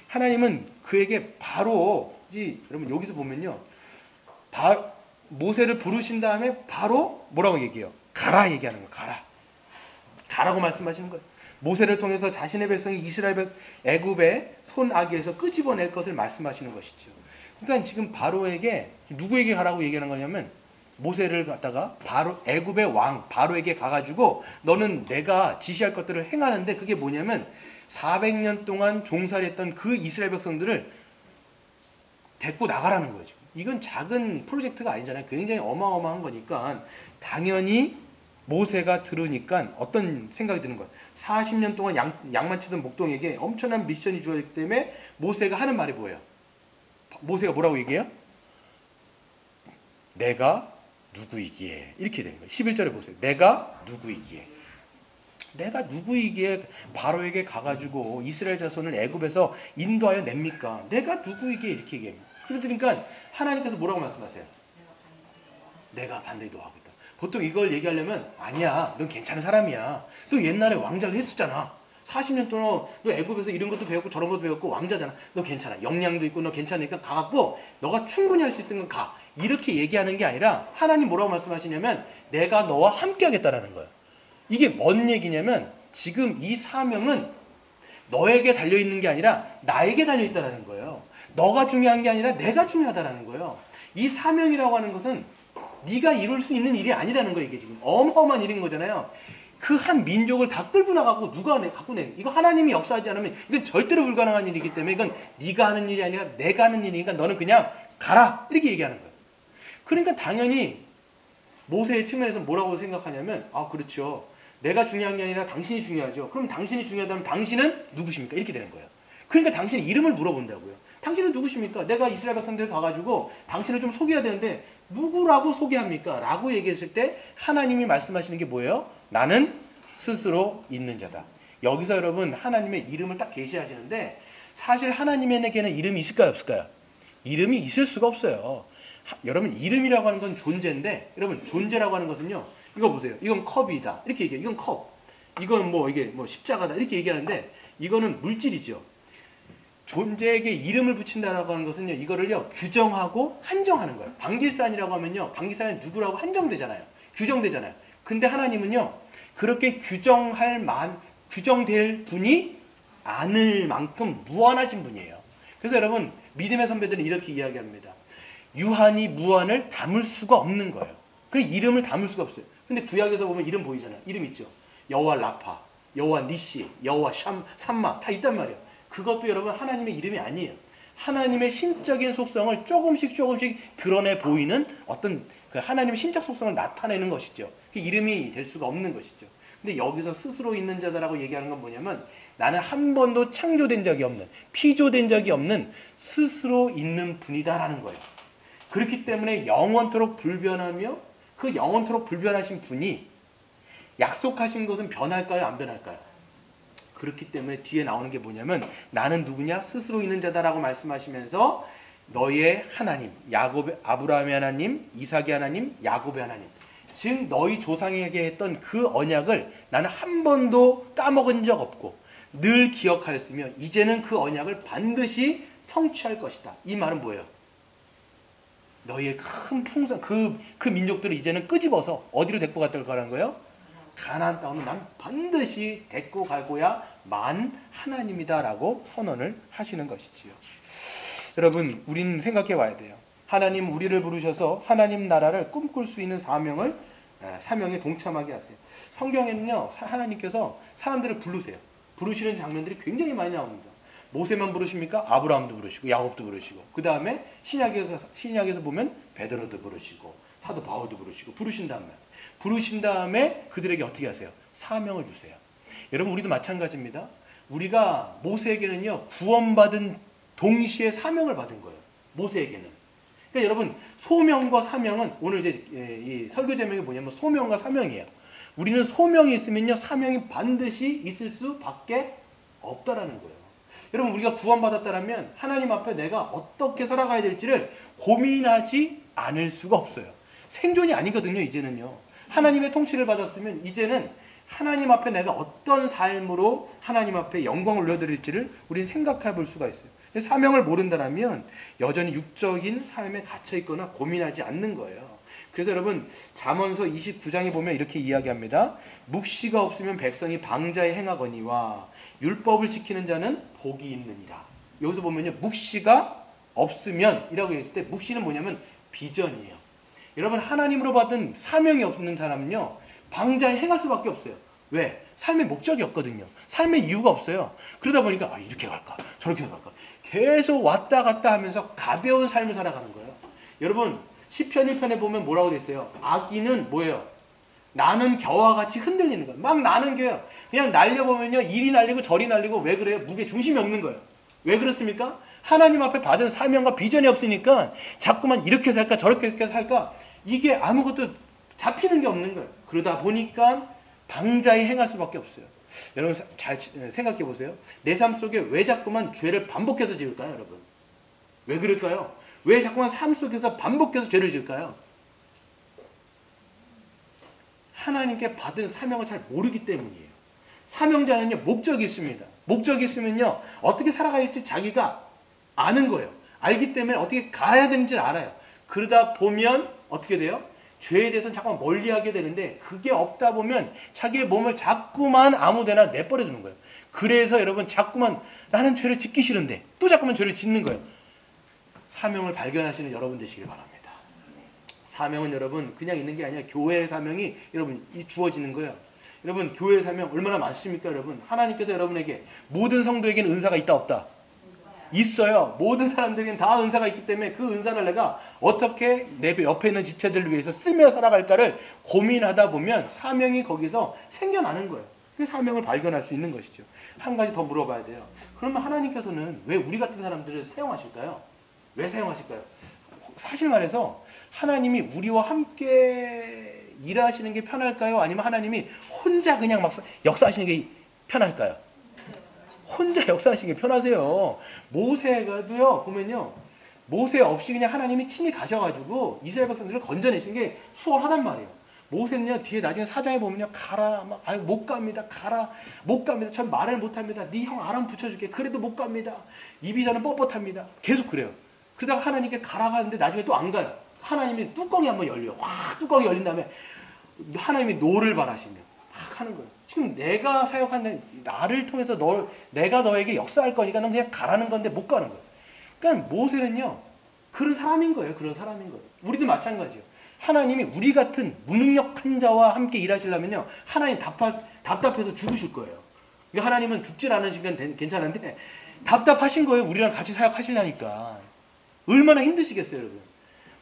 하나님은 그에게 바로 여러분 여기서 보면요 모세를 부르신 다음에 바로 뭐라고 얘기해요? 가라 얘기하는 거예요. 가라고 말씀하시는 거예요. 모세를 통해서 자신의 백성이 이스라엘 애굽의 손아귀에서 끄집어낼 것을 말씀하시는 것이죠. 그러니까 지금 바로에게 누구에게 가라고 얘기하는 거냐면 모세를 갖다가 바로 애굽의 왕 바로에게 가가지고 너는 내가 지시할 것들을 행하는데 그게 뭐냐면 400년 동안 종살이했던 그 이스라엘 백성들을 데리고 나가라는 거예요. 이건 작은 프로젝트가 아니잖아요. 굉장히 어마어마한 거니까 당연히 모세가 들으니까 어떤 생각이 드는 거예요. 40년 동안 양만 치던 목동에게 엄청난 미션이 주어졌기 때문에 모세가 하는 말이 뭐예요? 모세가 뭐라고 얘기해요? 내가 누구이기에 이렇게 되는 거예요. 11절에 보세요. 내가 누구이기에 내가 누구이기에 바로에게 가가지고 이스라엘 자손을 애굽에서 인도하여 냅니까? 내가 누구이기에 이렇게 얘기합니다. 그러니까 하나님께서 뭐라고 말씀하세요? 내가 반드시 노하고 있다. 보통 이걸 얘기하려면 아니야 넌 괜찮은 사람이야. 너 옛날에 왕자도 했었잖아. 40년 동안 너 애굽에서 이런 것도 배웠고 저런 것도 배웠고 왕자잖아. 너 괜찮아. 역량도 있고 너 괜찮으니까 가갖고 너가 충분히 할 수 있으면 가. 이렇게 얘기하는 게 아니라 하나님 뭐라고 말씀하시냐면 내가 너와 함께 하겠다라는 거예요. 이게 뭔 얘기냐면 지금 이 사명은 너에게 달려있는 게 아니라 나에게 달려있다는 거예요. 너가 중요한 게 아니라 내가 중요하다는 거예요. 이 사명이라고 하는 것은 네가 이룰 수 있는 일이 아니라는 거예요. 이게 지금 어마어마한 일인 거잖아요. 그 한 민족을 다 끌고 나가고 누가 갖고 내 이거 하나님이 역사하지 않으면 이건 절대로 불가능한 일이기 때문에 이건 네가 하는 일이 아니라 내가 하는 일이니까 너는 그냥 가라 이렇게 얘기하는 거예요. 그러니까 당연히 모세의 측면에서 뭐라고 생각하냐면 그렇죠. 내가 중요한 게 아니라 당신이 중요하죠. 그럼 당신이 중요하다면 당신은 누구십니까? 이렇게 되는 거예요. 그러니까 당신의 이름을 물어본다고요. 당신은 누구십니까? 내가 이스라엘 백성들 가가지고 당신을 좀 소개해야 되는데 누구라고 소개합니까? 라고 얘기했을 때 하나님이 말씀하시는 게 뭐예요? 나는 스스로 있는 자다. 여기서 여러분 하나님의 이름을 딱 계시하시는데 사실 하나님에게는 이름이 있을까요, 없을까요? 이름이 있을 수가 없어요. 여러분, 이름이라고 하는 건 존재인데, 여러분, 존재라고 하는 것은요, 이거 보세요. 이건 컵이다. 이렇게 얘기해요. 이건 컵. 이건 뭐, 이게 뭐 십자가다. 이렇게 얘기하는데, 이거는 물질이죠. 존재에게 이름을 붙인다라고 하는 것은요, 이거를요, 규정하고 한정하는 거예요. 방길산이라고 하면요, 방길산은 누구라고 한정되잖아요. 규정되잖아요. 근데 하나님은요, 그렇게 규정될 분이 않을 만큼 무한하신 분이에요. 그래서 여러분, 믿음의 선배들은 이렇게 이야기합니다. 유한이 무한을 담을 수가 없는 거예요. 그래서 이름을 담을 수가 없어요. 근데 구약에서 보면 이름 보이잖아요. 이름 있죠. 여호와 라파, 여호와 니시, 여호와 삼마 다 있단 말이에요. 그것도 여러분 하나님의 이름이 아니에요. 하나님의 신적인 속성을 조금씩 드러내 보이는 어떤 그 하나님의 신적 속성을 나타내는 것이죠. 그 이름이 될 수가 없는 것이죠. 근데 여기서 스스로 있는 자다라고 얘기하는 건 뭐냐면 나는 한 번도 창조된 적이 없는, 피조된 적이 없는 스스로 있는 분이다라는 거예요. 그렇기 때문에 영원토록 불변하며 그 영원토록 불변하신 분이 약속하신 것은 변할까요? 안 변할까요? 그렇기 때문에 뒤에 나오는 게 뭐냐면 나는 누구냐? 스스로 있는 자다라고 말씀하시면서 너의 하나님, 야곱의 아브라함의 하나님, 이삭의 하나님, 야곱의 하나님, 즉 너희 조상에게 했던 그 언약을 나는 한 번도 까먹은 적 없고 늘 기억하였으며 이제는 그 언약을 반드시 성취할 것이다. 이 말은 뭐예요? 너희의 큰 풍성, 그 민족들을 이제는 끄집어서 어디로 데리고 갔다 가라는 거예요? 가나안 땅으로 난 반드시 데리고 갈 거야. 만 하나님이다라고 선언을 하시는 것이지요. 여러분, 우리는 생각해 봐야 돼요. 하나님 우리를 부르셔서 하나님 나라를 꿈꿀 수 있는 사명에 동참하게 하세요. 성경에는요, 하나님께서 사람들을 부르세요. 부르시는 장면들이 굉장히 많이 나옵니다. 모세만 부르십니까? 아브라함도 부르시고 야곱도 부르시고, 그 다음에 신약에서 보면 베드로도 부르시고 사도 바울도 부르시고 부르신 다음에 그들에게 어떻게 하세요? 사명을 주세요. 여러분, 우리도 마찬가지입니다. 우리가 모세에게는요, 구원받은 동시에 사명을 받은 거예요. 모세에게는. 그러니까 여러분, 소명과 사명은 오늘 이제 이 설교 제목이 뭐냐면 소명과 사명이에요. 우리는 소명이 있으면요, 사명이 반드시 있을 수밖에 없다라는 거예요. 여러분, 우리가 구원받았다면 하나님 앞에 내가 어떻게 살아가야 될지를 고민하지 않을 수가 없어요. 생존이 아니거든요, 이제는요. 하나님의 통치를 받았으면 이제는 하나님 앞에 내가 어떤 삶으로 하나님 앞에 영광을 올려드릴지를 우리는 생각해 볼 수가 있어요. 사명을 모른다면 여전히 육적인 삶에 갇혀 있거나 고민하지 않는 거예요. 그래서 여러분, 잠언서 29장에 보면 이렇게 이야기합니다. 묵시가 없으면 백성이 방자에 행하거니와 율법을 지키는 자는 복이 있느니라. 여기서 보면요, 묵시가 없으면 이라고 했을 때 묵시는 뭐냐면 비전이에요. 여러분, 하나님으로 받은 사명이 없는 사람은요, 방자에 행할 수밖에 없어요. 왜? 삶의 목적이 없거든요. 삶의 이유가 없어요. 그러다 보니까 이렇게 갈까 저렇게 갈까 계속 왔다 갔다 하면서 가벼운 삶을 살아가는 거예요. 여러분, 시편 1편에 보면 뭐라고 돼 있어요? 악인은 뭐예요? 나는 겨와 같이 흔들리는 거예요. 막 나는 겨요. 그냥 날려보면요, 이리 날리고 저리 날리고. 왜 그래요? 무게 중심이 없는 거예요. 왜 그렇습니까? 하나님 앞에 받은 사명과 비전이 없으니까 자꾸만 이렇게 살까 저렇게 살까, 이게 아무것도 잡히는 게 없는 거예요. 그러다 보니까 방자히 행할 수밖에 없어요. 여러분, 잘 생각해 보세요. 내 삶 속에 왜 자꾸만 죄를 반복해서 지을까요, 여러분? 왜 그럴까요? 왜 자꾸만 삶 속에서 반복해서 죄를 지을까요? 하나님께 받은 사명을 잘 모르기 때문이에요. 사명자는요, 목적이 있습니다. 목적이 있으면요, 어떻게 살아가야 할지 자기가 아는 거예요. 알기 때문에 어떻게 가야 되는지 알아요. 그러다 보면 어떻게 돼요? 죄에 대해서는 자꾸만 멀리하게 되는데, 그게 없다 보면 자기의 몸을 자꾸만 아무데나 내버려 두는 거예요. 그래서 여러분, 자꾸만 나는 죄를 짓기 싫은데 또 자꾸만 죄를 짓는 거예요. 사명을 발견하시는 여러분 되시길 바랍니다. 사명은 여러분 그냥 있는 게 아니라 교회의 사명이 여러분 주어지는 거예요. 여러분, 교회의 사명 얼마나 많습니까? 여러분, 하나님께서 여러분에게 모든 성도에게는 은사가 있다 없다? 있어요. 모든 사람들에게는 다 은사가 있기 때문에 그 은사를 내가 어떻게 내 옆에 있는 지체들을 위해서 쓰며 살아갈까를 고민하다 보면 사명이 거기서 생겨나는 거예요. 그 사명을 발견할 수 있는 것이죠. 한 가지 더 물어봐야 돼요. 그러면 하나님께서는 왜 우리 같은 사람들을 사용하실까요? 왜 사용하실까요? 사실 말해서 하나님이 우리와 함께 일하시는 게 편할까요? 아니면 하나님이 혼자 그냥 막 역사하시는 게 편할까요? 혼자 역사하시는 게 편하세요. 모세가도요, 보면요. 모세 없이 그냥 하나님이 친히 가셔가지고 이스라엘 백성들을 건져내신 게 수월하단 말이에요. 모세는요, 뒤에 나중에 사장에 보면요, 가라, 막, 아유, 못 갑니다, 가라, 못 갑니다. 전 말을 못 합니다. 네 형 아람 붙여줄게. 그래도 못 갑니다. 입이 저는 뻣뻣합니다. 계속 그래요. 그러다가 하나님께 가라고 하는데 나중에 또 안 가요. 하나님이 뚜껑이 한번 열려요. 확 뚜껑이 열린 다음에 하나님이 노를 바라시며 막 하는 거예요. 지금 내가 사역하는 나를 통해서 내가 너에게 역사할 거니까 넌 그냥 가라는 건데 못 가는 거예요. 그러니까 모세는요, 그런 사람인 거예요. 그런 사람인 거예요. 우리도 마찬가지예요. 하나님이 우리 같은 무능력한 자와 함께 일하시려면요, 하나님 답답해서 죽으실 거예요. 하나님은 죽질 않으시면 괜찮은데 답답하신 거예요. 우리랑 같이 사역하시려니까. 얼마나 힘드시겠어요, 여러분.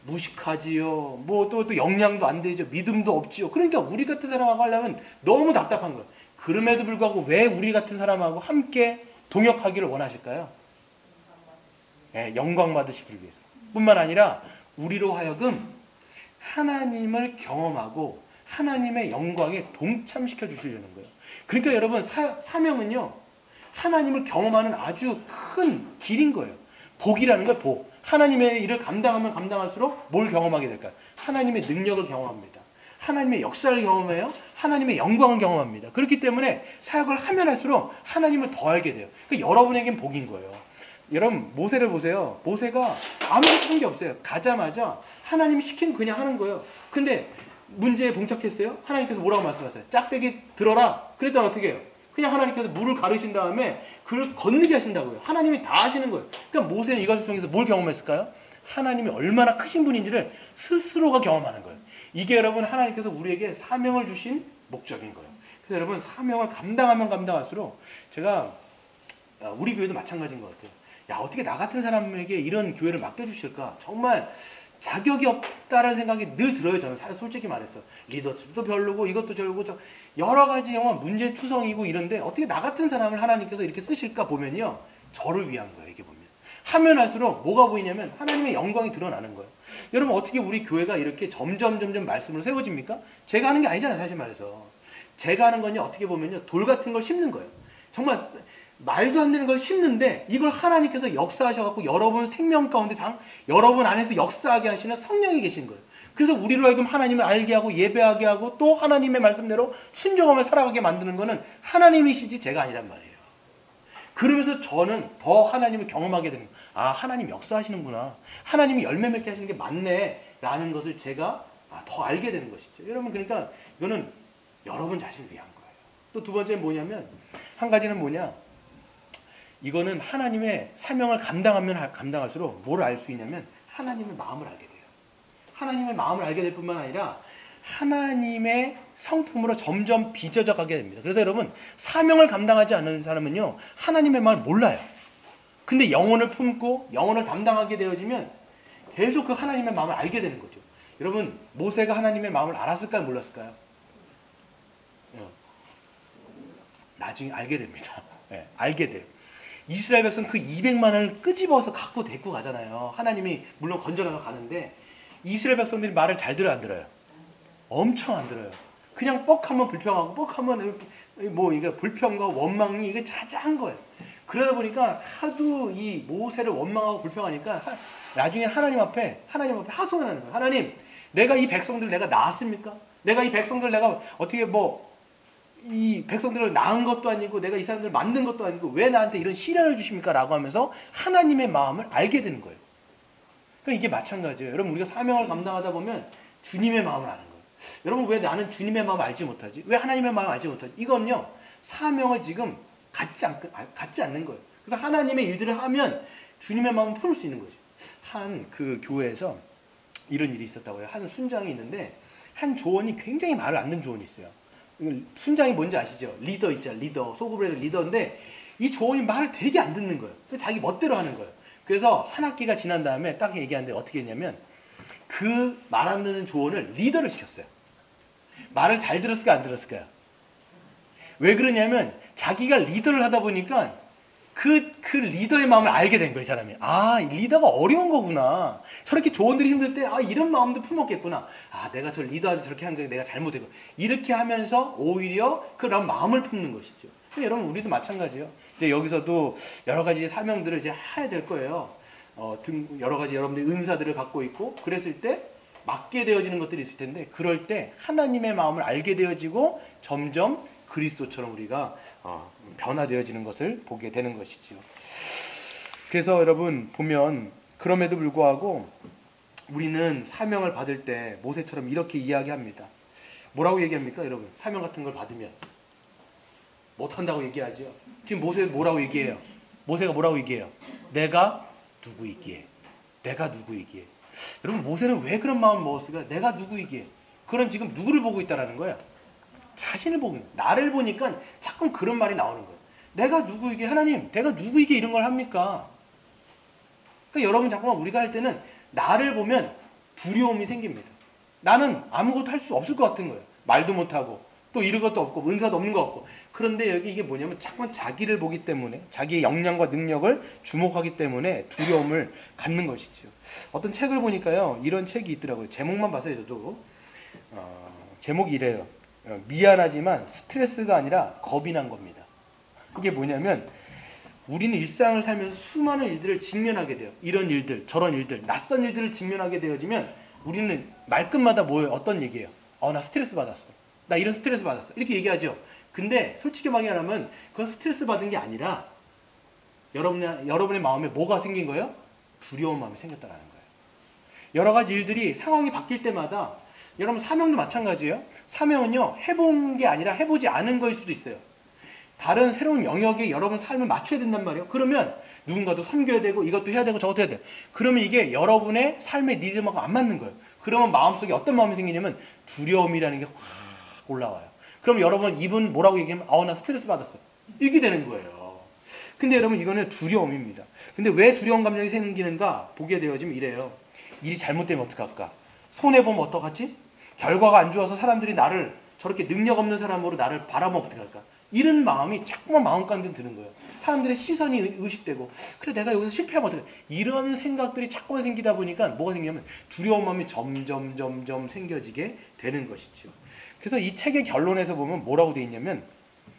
무식하지요. 뭐 또 역량도 안 되죠. 믿음도 없지요. 그러니까 우리 같은 사람하고 하려면 너무 답답한 거예요. 그럼에도 불구하고 왜 우리 같은 사람하고 함께 동역하기를 원하실까요? 네, 영광 받으시길 위해서. 뿐만 아니라 우리로 하여금 하나님을 경험하고 하나님의 영광에 동참시켜 주시려는 거예요. 그러니까 여러분, 사명은요, 하나님을 경험하는 아주 큰 길인 거예요. 복이라는 걸 복. 하나님의 일을 감당하면 감당할수록 뭘 경험하게 될까요? 하나님의 능력을 경험합니다. 하나님의 역사를 경험해요. 하나님의 영광을 경험합니다. 그렇기 때문에 사역을 하면 할수록 하나님을 더 알게 돼요. 그러니까 여러분에겐 복인 거예요. 여러분, 모세를 보세요. 모세가 아무것도 한 게 없어요. 가자마자 하나님이 시킨 그냥 하는 거예요. 근데 문제에 봉착했어요. 하나님께서 뭐라고 말씀하세요? 짝대기 들어라. 그랬더니 어떻게 해요? 그냥 하나님께서 물을 가르신 다음에 그를 건너게 하신다고요. 하나님이 다 하시는 거예요. 그러니까 모세는 이것을 통해서 뭘 경험했을까요? 하나님이 얼마나 크신 분인지를 스스로가 경험하는 거예요. 이게 여러분, 하나님께서 우리에게 사명을 주신 목적인 거예요. 그래서 여러분, 사명을 감당하면 감당할수록, 제가 우리 교회도 마찬가지인 것 같아요. 야, 어떻게 나 같은 사람에게 이런 교회를 맡겨주실까? 정말 자격이 없다라는 생각이 늘 들어요. 저는 솔직히 말해서 리더십도 별로고 이것도 별로고 여러 가지 정말 문제투성이고 이런데 어떻게 나 같은 사람을 하나님께서 이렇게 쓰실까 보면요, 저를 위한 거예요. 이게 보면 하면 할수록 뭐가 보이냐면 하나님의 영광이 드러나는 거예요. 여러분, 어떻게 우리 교회가 이렇게 점점 말씀으로 세워집니까? 제가 하는 게 아니잖아요. 사실 말해서 제가 하는 건요, 어떻게 보면요, 돌 같은 걸 심는 거예요. 정말 말도 안 되는 걸 심는데 이걸 하나님께서 역사하셔갖고 여러분 생명 가운데 여러분 안에서 역사하게 하시는 성령이 계신 거예요. 그래서 우리로 하여금 하나님을 알게 하고 예배하게 하고 또 하나님의 말씀대로 순종하며 살아가게 만드는 거는 하나님이시지 제가 아니란 말이에요. 그러면서 저는 더 하나님을 경험하게 되는 거예요. 아, 하나님 역사하시는구나. 하나님이 열매 맺게 하시는 게 맞네 라는 것을 제가 더 알게 되는 것이죠. 여러분, 그러니까 이거는 여러분 자신을 위한 거예요. 또 두 번째는 뭐냐면, 한 가지는 뭐냐, 이거는 하나님의 사명을 감당하면 감당할수록 뭘 알 수 있냐면 하나님의 마음을 알게 돼요. 하나님의 마음을 알게 될 뿐만 아니라 하나님의 성품으로 점점 빚어져 가게 됩니다. 그래서 여러분, 사명을 감당하지 않는 사람은요, 하나님의 마음을 몰라요. 근데 영혼을 품고 영혼을 담당하게 되어지면 계속 그 하나님의 마음을 알게 되는 거죠. 여러분, 모세가 하나님의 마음을 알았을까요? 몰랐을까요? 나중에 알게 됩니다. 네, 알게 돼요. 이스라엘 백성 그 200만을 끄집어서 갖고 데리고 가잖아요. 하나님이 물론 건져서 가는데 이스라엘 백성들이 말을 잘 들어요, 안 들어요? 엄청 안 들어요. 그냥 뻑하면 불평하고 뻑하면 뭐 이게 불평과 원망이 이게 자자한 거예요. 그러다 보니까 하도 이 모세를 원망하고 불평하니까 나중에 하나님 앞에 하소연을 하는 거예요. 하나님, 내가 이 백성들 내가 낳았습니까? 내가 이 백성들 내가 어떻게 이 백성들을 낳은 것도 아니고 내가 이 사람들을 만든 것도 아니고 왜 나한테 이런 시련을 주십니까? 라고 하면서 하나님의 마음을 알게 되는 거예요. 그러니까 이게 마찬가지예요. 여러분, 우리가 사명을 감당하다 보면 주님의 마음을 아는 거예요. 여러분, 왜 나는 주님의 마음을 알지 못하지? 왜 하나님의 마음을 알지 못하지? 이건요, 사명을 지금 갖지 않는 거예요. 그래서 하나님의 일들을 하면 주님의 마음을 품을 수 있는 거죠. 한 그 교회에서 이런 일이 있었다고요. 한 순장이 있는데 한 조원이 굉장히 말을 안 듣는 조원이 있어요. 순장이 뭔지 아시죠? 리더 있잖아요. 리더, 소그룹의 리더인데 이 조원이 말을 되게 안 듣는 거예요. 그래서 자기 멋대로 하는 거예요. 그래서 한 학기가 지난 다음에 딱 얘기하는데 어떻게 했냐면 그 말 안 듣는 조원을 리더를 시켰어요. 말을 잘 들었을까요? 안 들었을까요? 왜 그러냐면 자기가 리더를 하다 보니까 그 리더의 마음을 알게 된 거예요, 사람이. 아, 리더가 어려운 거구나. 저렇게 조언들이 힘들 때, 이런 마음도 품었겠구나. 내가 저 리더한테 저렇게 한 게 내가 잘못했고. 이렇게 하면서 오히려 그런 마음을 품는 것이죠. 여러분 우리도 마찬가지예요. 이제 여기서도 여러 가지 사명들을 이제 해야 될 거예요. 여러 가지 여러분들이 은사들을 갖고 있고 그랬을 때 맡게 되어지는 것들이 있을 텐데 그럴 때 하나님의 마음을 알게 되어지고 점점 그리스도처럼 우리가 변화되어지는 것을 보게 되는 것이죠. 그래서 여러분 보면 그럼에도 불구하고 우리는 사명을 받을 때 모세처럼 이렇게 이야기합니다. 뭐라고 얘기합니까 여러분? 사명 같은 걸 받으면 못한다고 얘기하죠. 지금 모세 뭐라고 얘기해요? 모세가 뭐라고 얘기해요? 내가 누구이기에? 내가 누구이기에? 여러분 모세는 왜 그런 마음을 먹었을까? 내가 누구이기에? 그런 지금 누구를 보고 있다라는 거야? 자신을 보고 있는 거야. 나를 보니까 자꾸 그런 말이 나오는 거예요. 내가 누구이기에? 하나님 내가 누구이기에 이런 걸 합니까? 그러니까 여러분 잠깐만 우리가 할 때는 나를 보면 두려움이 생깁니다. 나는 아무것도 할 수 없을 것 같은 거예요. 말도 못하고 또 이런 것도 없고 은사도 없는 것 같고. 그런데 여기 이게 뭐냐면 자꾸만 자기를 보기 때문에 자기의 역량과 능력을 주목하기 때문에 두려움을 갖는 것이죠. 어떤 책을 보니까요 이런 책이 있더라고요. 제목만 봤어요. 저도 제목이 이래요. 미안하지만 스트레스가 아니라 겁이 난 겁니다. 이게 뭐냐면 우리는 일상을 살면서 수많은 일들을 직면하게 돼요. 이런 일들 저런 일들 낯선 일들을 직면하게 되어지면 우리는 말끝마다 뭐예요? 어떤 얘기예요? 나 스트레스 받았어. 나 이런 스트레스 받았어. 이렇게 얘기하죠. 근데 솔직히 말하면 그건 스트레스 받은 게 아니라 여러분의 마음에 뭐가 생긴 거예요? 두려운 마음이 생겼다는 거예요. 여러 가지 일들이 상황이 바뀔 때마다 여러분 사명도 마찬가지예요. 사명은요 해본 게 아니라 해보지 않은 거일 수도 있어요. 다른 새로운 영역에 여러분 삶을 맞춰야 된단 말이에요. 그러면 누군가도 섬겨야 되고 이것도 해야 되고 저것도 해야 돼요. 그러면 이게 여러분의 삶의 리듬하고 안 맞는 거예요. 그러면 마음속에 어떤 마음이 생기냐면 두려움이라는 게 확 올라와요. 그럼 여러분 이분 뭐라고 얘기하면 나 스트레스 받았어. 이렇게 되는 거예요. 근데 여러분 이거는 두려움입니다. 근데 왜 두려운 감정이 생기는가 보게 되어지면 이래요. 일이 잘못되면 어떡할까? 손해보면 어떡하지? 결과가 안 좋아서 사람들이 나를 저렇게 능력 없는 사람으로 나를 바라보면 어떡할까? 이런 마음이 자꾸만 마음 가운데 드는 거예요. 사람들의 시선이 의식되고 그래 내가 여기서 실패하면 어떡해? 이런 생각들이 자꾸만 생기다 보니까 뭐가 생기냐면 두려운 마음이 점점 생겨지게 되는 것이죠. 그래서 이 책의 결론에서 보면 뭐라고 되어 있냐면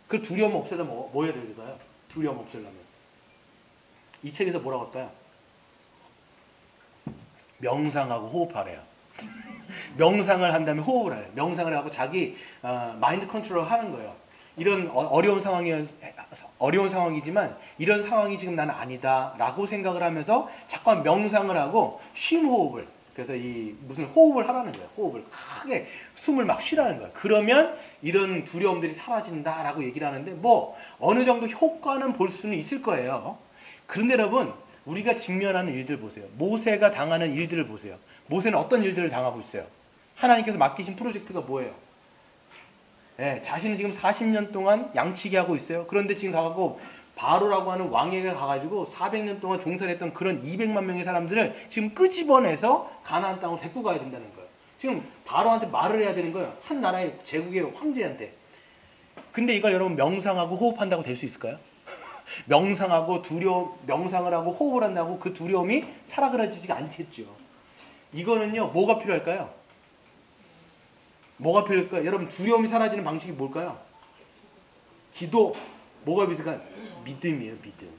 그 두려움 없애려면 뭐 해야 될까요? 두려움 없애려면 이 책에서 뭐라고 할까요? 명상하고 호흡하래요. 명상을 한 다음에 호흡을 해요. 명상을 하고 자기 마인드 컨트롤을 하는 거예요. 이런 어려운 상황이지만 이런 상황이 지금 나는 아니다 라고 생각을 하면서 잠깐 명상을 하고 쉼 호흡을 그래서 이 무슨 호흡을 하라는 거예요. 호흡을 크게 숨을 막 쉬라는 거예요. 그러면 이런 두려움들이 사라진다 라고 얘기를 하는데 뭐 어느 정도 효과는 볼 수는 있을 거예요. 그런데 여러분 우리가 직면하는 일들 보세요. 모세가 당하는 일들을 보세요. 모세는 어떤 일들을 당하고 있어요? 하나님께서 맡기신 프로젝트가 뭐예요? 자신은 지금 40년 동안 양치기 하고 있어요. 그런데 지금 가고 바로라고 하는 왕에게 가가지고 400년 동안 종살했던 그런 200만 명의 사람들을 지금 끄집어내서 가나안 땅으로 데리고 가야 된다는 거예요. 지금 바로한테 말을 해야 되는 거예요. 한 나라의 제국의 황제한테. 근데 이걸 여러분 명상하고 호흡한다고 될 수 있을까요? 명상하고 명상을 하고 호흡을 한다고 그 두려움이 사라지지가 않겠죠. 이거는요 뭐가 필요할까요? 뭐가 필요할까요? 여러분 두려움이 사라지는 방식이 뭘까요? 기도. 뭐가 비슷한? 믿음이에요. 믿음.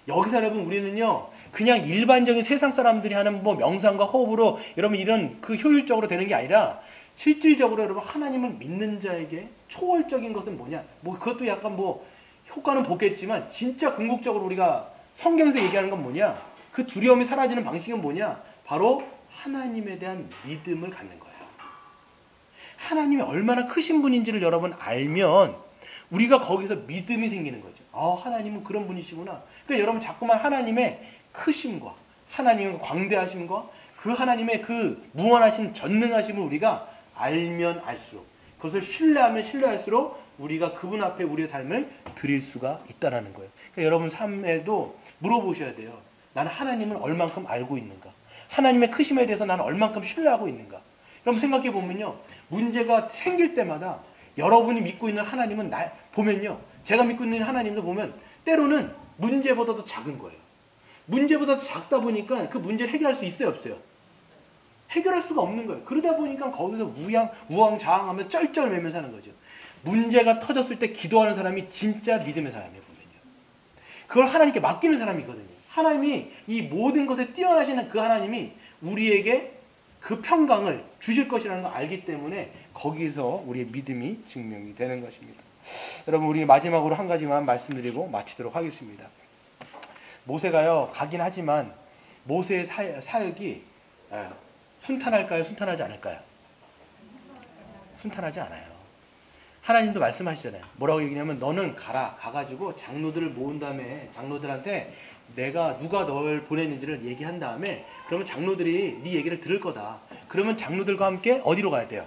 여기서 여러분 우리는요 그냥 일반적인 세상 사람들이 하는 뭐 명상과 호흡으로 여러분 이런 그 효율적으로 되는 게 아니라 실질적으로 여러분 하나님을 믿는 자에게 초월적인 것은 뭐냐? 뭐 그것도 약간 뭐 효과는 보겠지만 진짜 궁극적으로 우리가 성경에서 얘기하는 건 뭐냐? 그 두려움이 사라지는 방식은 뭐냐? 바로 하나님에 대한 믿음을 갖는 거예요. 하나님이 얼마나 크신 분인지를 여러분 알면 우리가 거기서 믿음이 생기는 거죠. 하나님은 그런 분이시구나. 그러니까 여러분 자꾸만 하나님의 크심과 하나님의 광대하심과 그 하나님의 그 무한하신 전능하심을 우리가 알면 알수록 그것을 신뢰하면 신뢰할수록 우리가 그분 앞에 우리의 삶을 드릴 수가 있다는 거예요. 그러니까 여러분 삶에도 물어보셔야 돼요. 나는 하나님을 얼만큼 알고 있는가? 하나님의 크심에 대해서 나는 얼만큼 신뢰하고 있는가? 여러분 생각해 보면요. 문제가 생길 때마다 여러분이 믿고 있는 하나님은 보면요. 제가 믿고 있는 하나님도 보면 때로는 문제보다도 작은 거예요. 문제보다 작다 보니까 그 문제를 해결할 수 있어요, 없어요? 해결할 수가 없는 거예요. 그러다 보니까 거기서 우왕좌왕하며 쩔쩔매면서 사는 거죠. 문제가 터졌을 때 기도하는 사람이 진짜 믿음의 사람이에요. 보면요. 그걸 하나님께 맡기는 사람이거든요. 하나님이 이 모든 것에 뛰어나시는 그 하나님이 우리에게 그 평강을 주실 것이라는 걸 알기 때문에 거기서 우리의 믿음이 증명이 되는 것입니다. 여러분, 우리 마지막으로 한 가지만 말씀드리고 마치도록 하겠습니다. 모세가요, 가긴 하지만 모세의 사역이 순탄할까요? 순탄하지 않을까요? 순탄하지 않아요. 하나님도 말씀하시잖아요. 뭐라고 얘기냐면 너는 가가지고 장로들을 모은 다음에 장로들한테 내가 누가 널 보냈는지를 얘기한 다음에 그러면 장로들이 네 얘기를 들을 거다. 그러면 장로들과 함께 어디로 가야 돼요?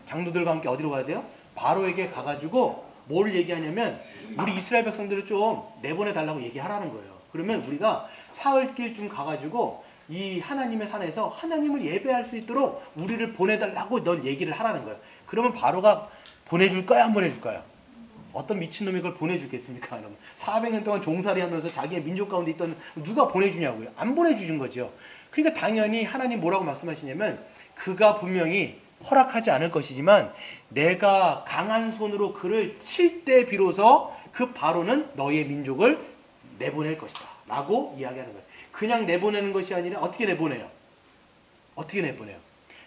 장로들과 함께 어디로 가야 돼요? 바로에게 가가지고 뭘 얘기하냐면 우리 이스라엘 백성들을 좀 내보내달라고 얘기하라는 거예요. 그러면 우리가 사흘길쯤 가가지고 이 하나님의 산에서 하나님을 예배할 수 있도록 우리를 보내달라고 넌 얘기를 하라는 거예요. 그러면 바로가 보내줄까요? 안 보내줄까요? 어떤 미친놈이 그걸 보내주겠습니까? 400년 동안 종살이 하면서 자기의 민족 가운데 있던 누가 보내주냐고요? 안 보내주신 거죠. 그러니까 당연히 하나님 뭐라고 말씀하시냐면 그가 분명히 허락하지 않을 것이지만 내가 강한 손으로 그를 칠 때 비로소 그 바로는 너의 민족을 내보낼 것이다 라고 이야기하는 거예요. 그냥 내보내는 것이 아니라 어떻게 내보내요? 어떻게 내보내요?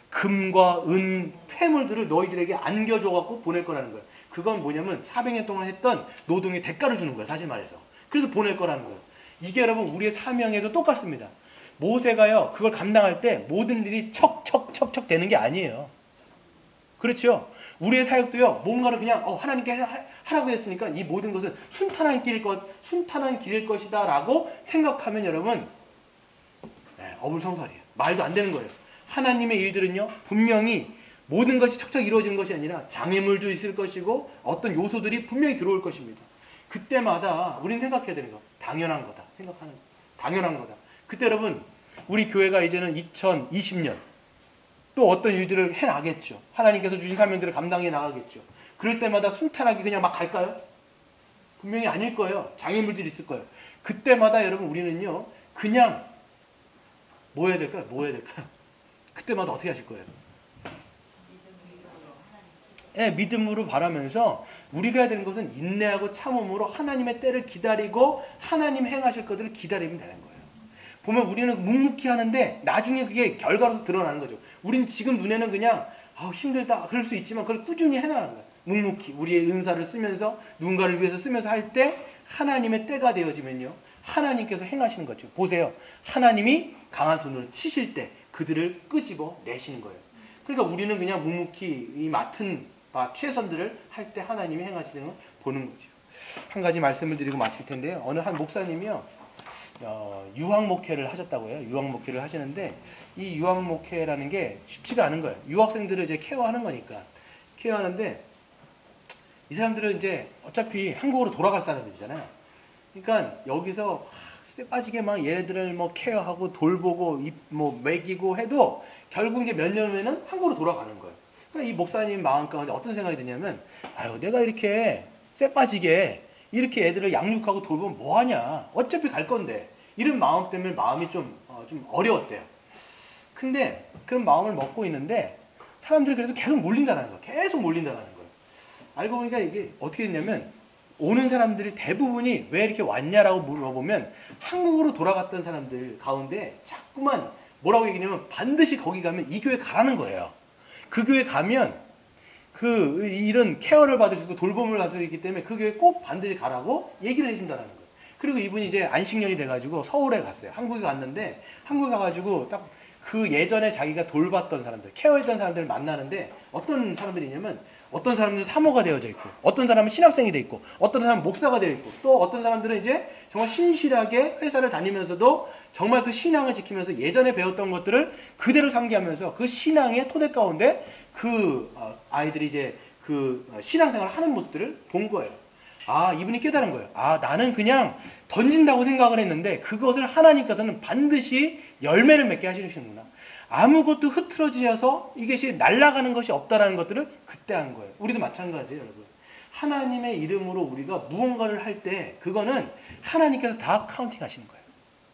금과 은, 폐물들을 너희들에게 안겨줘갖고 보낼 거라는 거예요. 그건 뭐냐면 400년 동안 했던 노동의 대가를 주는 거예요. 사실 말해서. 그래서 보낼 거라는 거예요. 이게 여러분 우리의 사명에도 똑같습니다. 모세가요 그걸 감당할 때 모든 일이 척척척척 되는 게 아니에요. 그렇죠? 우리의 사역도요 뭔가를 그냥 하나님께 하라고 했으니까 이 모든 것은 순탄한 길일 것이다 라고 생각하면 여러분 어불성설이에요. 말도 안 되는 거예요. 하나님의 일들은요 분명히 모든 것이 척척 이루어지는 것이 아니라 장애물도 있을 것이고 어떤 요소들이 분명히 들어올 것입니다. 그때마다 우리는 생각해야 되는 거 당연한 거다 생각하는 거. 당연한 거다. 그때 여러분 우리 교회가 이제는 2020년 또 어떤 일들을 해나겠죠. 하나님께서 주신 사명들을 감당해 나가겠죠. 그럴 때마다 순탄하게 그냥 막 갈까요? 분명히 아닐 거예요. 장애물들이 있을 거예요. 그때마다 여러분 우리는요 그냥 뭐 해야 될까요? 뭐 해야 될까요? 그때마다 어떻게 하실 거예요? 믿음으로 바라면서 우리가 해야 되는 것은 인내하고 참음으로 하나님의 때를 기다리고 하나님 행하실 것들을 기다리면 되는 거예요. 보면 우리는 묵묵히 하는데 나중에 그게 결과로서 드러나는 거죠. 우리는 지금 눈에는 그냥 힘들다 그럴 수 있지만 그걸 꾸준히 해나가는 거예요. 묵묵히 우리의 은사를 쓰면서 누군가를 위해서 쓰면서 할 때 하나님의 때가 되어지면요. 하나님께서 행하시는 거죠. 보세요. 하나님이 강한 손으로 치실 때 그들을 끄집어 내시는 거예요. 그러니까 우리는 그냥 묵묵히 이 맡은 바 최선들을 할 때 하나님이 행하시는 걸 보는 거죠. 한 가지 말씀을 드리고 마칠 텐데요. 어느 한 목사님이요. 유학 목회를 하셨다고 해요. 유학 목회를 하시는데 이 유학 목회라는 게 쉽지가 않은 거예요. 유학생들을 이제 케어하는 거니까. 케어하는데 이 사람들은 이제 어차피 한국으로 돌아갈 사람들이잖아요. 그러니까 여기서 쎄 빠지게 막 얘네들을 뭐 케어하고 돌보고 뭐 먹이고 해도 결국 이제 몇 년 후에는 한국으로 돌아가는 거예요. 그러니까 이 목사님 마음 가운데 어떤 생각이 드냐면 내가 이렇게 쎄 빠지게 이렇게 애들을 양육하고 돌보면 뭐하냐. 어차피 갈 건데. 이런 마음 때문에 마음이 좀 어려웠대요. 근데 그런 마음을 먹고 있는데 사람들이 그래도 계속 몰린다는 거예요. 계속 몰린다는 거예요. 알고 보니까 이게 어떻게 됐냐면 오는 사람들이 대부분이 왜 이렇게 왔냐라고 물어보면 한국으로 돌아갔던 사람들 가운데 자꾸만 뭐라고 얘기냐면 반드시 거기 가면 이 교회 가라는 거예요. 그 교회 가면 이런 케어를 받을 수 있고 돌봄을 받을 수 있기 때문에 그 교회 꼭 반드시 가라고 얘기를 해준다는 거예요. 그리고 이분이 이제 안식년이 돼가지고 서울에 갔어요. 한국에 갔는데 한국에 가가지고 딱 그 예전에 자기가 돌봤던 사람들, 케어했던 사람들을 만나는데 어떤 사람들이냐면 어떤 사람들은 사모가 되어져 있고 어떤 사람은 신학생이 돼 있고 어떤 사람은 목사가 되어 있고 또 어떤 사람들은 이제 정말 신실하게 회사를 다니면서도 정말 그 신앙을 지키면서 예전에 배웠던 것들을 그대로 상기하면서 그 신앙의 토대 가운데 아이들이 이제 신앙생활을 하는 모습들을 본 거예요. 이분이 깨달은 거예요. 나는 그냥 던진다고 생각을 했는데 그것을 하나님께서는 반드시 열매를 맺게 하시는구나. 아무것도 흐트러지셔서 이것이 날아가는 것이 없다라는 것들을 그때 한 거예요. 우리도 마찬가지예요, 여러분. 하나님의 이름으로 우리가 무언가를 할 때 그거는 하나님께서 다 카운팅 하시는 거예요.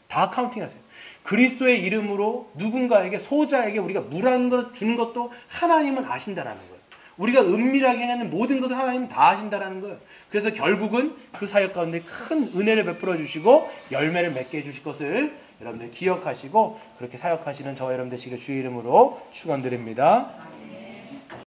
다 카운팅 하세요. 그리스도의 이름으로 누군가에게 소자에게 우리가 물 한 그릇 주는 것도 하나님은 아신다라는 거예요. 우리가 은밀하게 행하는 모든 것을 하나님은 다 하신다라는 거예요. 그래서 결국은 그 사역 가운데 큰 은혜를 베풀어 주시고 열매를 맺게 해주실 것을 여러분들 기억하시고 그렇게 사역하시는 저와 여러분 되시기를 주의 이름으로 축원드립니다.